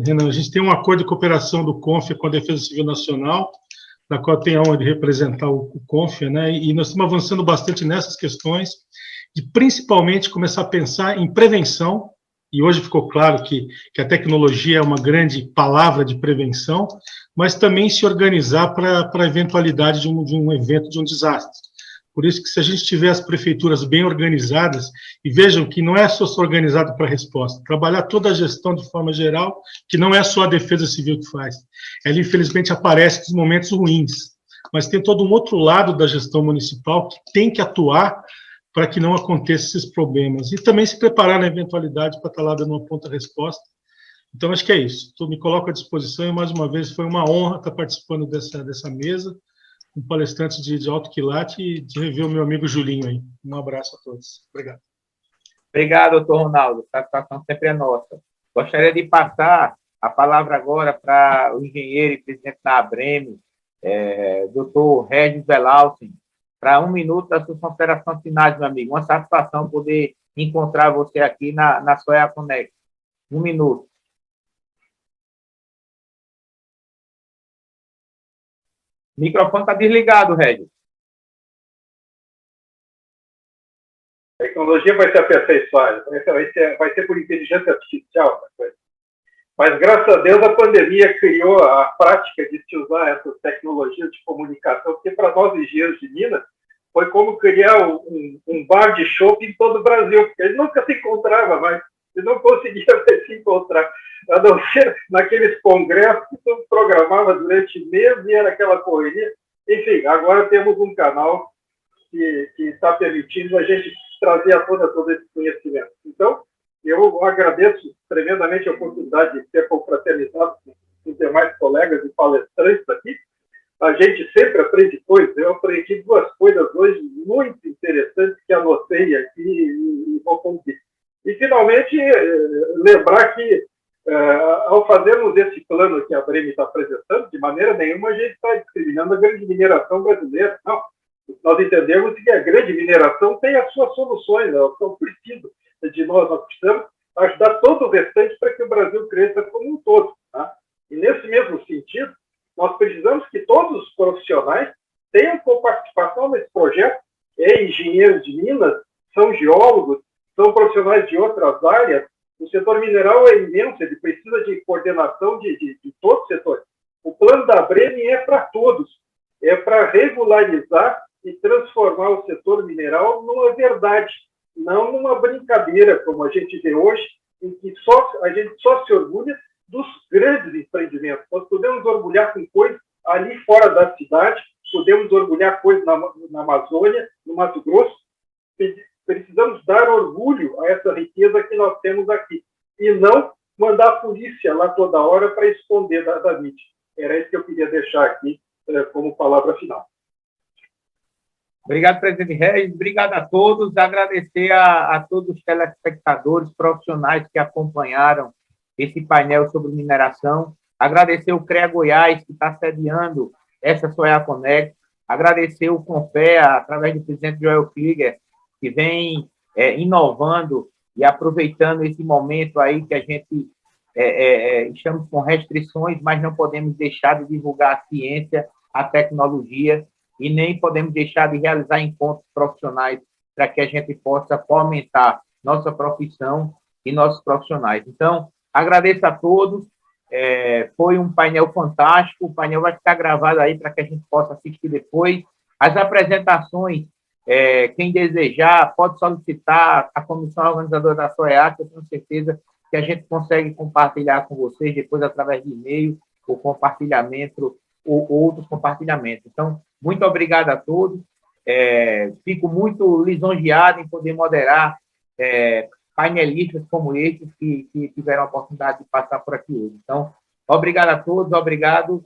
Speaker 4: Renan, a gente tem um acordo de cooperação do CONFIA com a Defesa Civil Nacional, da qual tem a honra de representar o CONFIA, né? E nós estamos avançando bastante nessas questões, de principalmente começar a pensar em prevenção, e hoje ficou claro que a tecnologia é uma grande palavra de prevenção, mas também se organizar para a eventualidade de um evento, de um desastre. Por isso que se a gente tiver as prefeituras bem organizadas, e vejam que não é só ser organizado para a resposta, trabalhar toda a gestão de forma geral, que não é só a Defesa Civil que faz. Ela, infelizmente, aparece nos momentos ruins, mas tem todo um outro lado da gestão municipal que tem que atuar para que não aconteçam esses problemas. E também se preparar na eventualidade para estar lá dando uma ponta-resposta. Então, acho que é isso. Então, me coloco à disposição e, mais uma vez, foi uma honra estar participando dessa mesa, com palestrantes de alto quilate, e de rever o meu amigo Julinho aí. Um abraço a todos. Obrigado.
Speaker 1: Obrigado, doutor Ronaldo. A satisfação sempre é nossa. Gostaria de passar a palavra agora para o engenheiro e presidente da ABREME, doutor Regis Velalsen, para 1 minuto das suas considerações finais, meu amigo. Uma satisfação poder encontrar você aqui na Soea Connect. 1 minuto. O microfone está desligado, Regis.
Speaker 5: A tecnologia vai se aperfeiçoar, vai ser por inteligência artificial. Mas, graças a Deus, a pandemia criou a prática de se usar essas tecnologias de comunicação, porque para nós, engenheiros de Minas, foi como criar um bar de chopp em todo o Brasil, porque ele nunca se encontrava mais, ele não conseguia se encontrar, a não ser naqueles congressos que se programava durante meses e era aquela correria. Enfim, agora temos um canal que está permitindo a gente trazer à tona todo esse conhecimento. Então, eu agradeço tremendamente a oportunidade de ter confraternizado com os demais colegas e palestrantes aqui. A gente sempre aprende coisas. Eu aprendi 2 coisas hoje muito interessantes que anotei aqui e vou cumprir. E, finalmente, lembrar que, ao fazermos esse plano que a ABREME está apresentando, de maneira nenhuma a gente está discriminando a grande mineração brasileira. Não. Nós entendemos que a grande mineração tem as suas soluções, elas são precisas de nós precisamos ajudar todo o restante para que o Brasil cresça como um todo. Tá? E, nesse mesmo sentido, nós precisamos que todos os profissionais tenham participação nesse projeto. Engenheiros de minas, são geólogos, são profissionais de outras áreas. O setor mineral é imenso, ele precisa de coordenação de todos os setores. O plano da ABREME é para todos, é para regularizar e transformar o setor mineral numa verdade, não numa brincadeira, como a gente vê hoje, em que a gente só se orgulha dos grandes empreendimentos. Nós podemos orgulhar com coisas ali fora da cidade, podemos orgulhar coisas na Amazônia, no Mato Grosso. Precisamos dar orgulho a essa riqueza que nós temos aqui, e não mandar a polícia lá toda hora para esconder da mídia. Era isso que eu queria deixar aqui como palavra final.
Speaker 1: Obrigado, presidente Regis. Obrigado a todos. Agradecer a todos os telespectadores profissionais que acompanharam esse painel sobre mineração. Agradecer o CREA Goiás, que está sediando essa Soea Connect. Agradecer o CONFEA, através do presidente Joel Krieger, que vem inovando e aproveitando esse momento aí que a gente estamos com restrições, mas não podemos deixar de divulgar a ciência, a tecnologia, e nem podemos deixar de realizar encontros profissionais para que a gente possa fomentar nossa profissão e nossos profissionais. Então, agradeço a todos, foi um painel fantástico, o painel vai ficar gravado aí para que a gente possa assistir depois. As apresentações, quem desejar, pode solicitar a comissão organizadora da SOEA, que eu tenho certeza que a gente consegue compartilhar com vocês depois através de e-mail, ou compartilhamento, ou outros compartilhamentos. Então, muito obrigado a todos. Fico muito lisonjeado em poder moderar painelistas como esses que tiveram a oportunidade de passar por aqui hoje. Então, obrigado a todos, obrigado,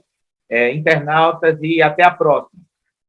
Speaker 1: internautas, e até a próxima.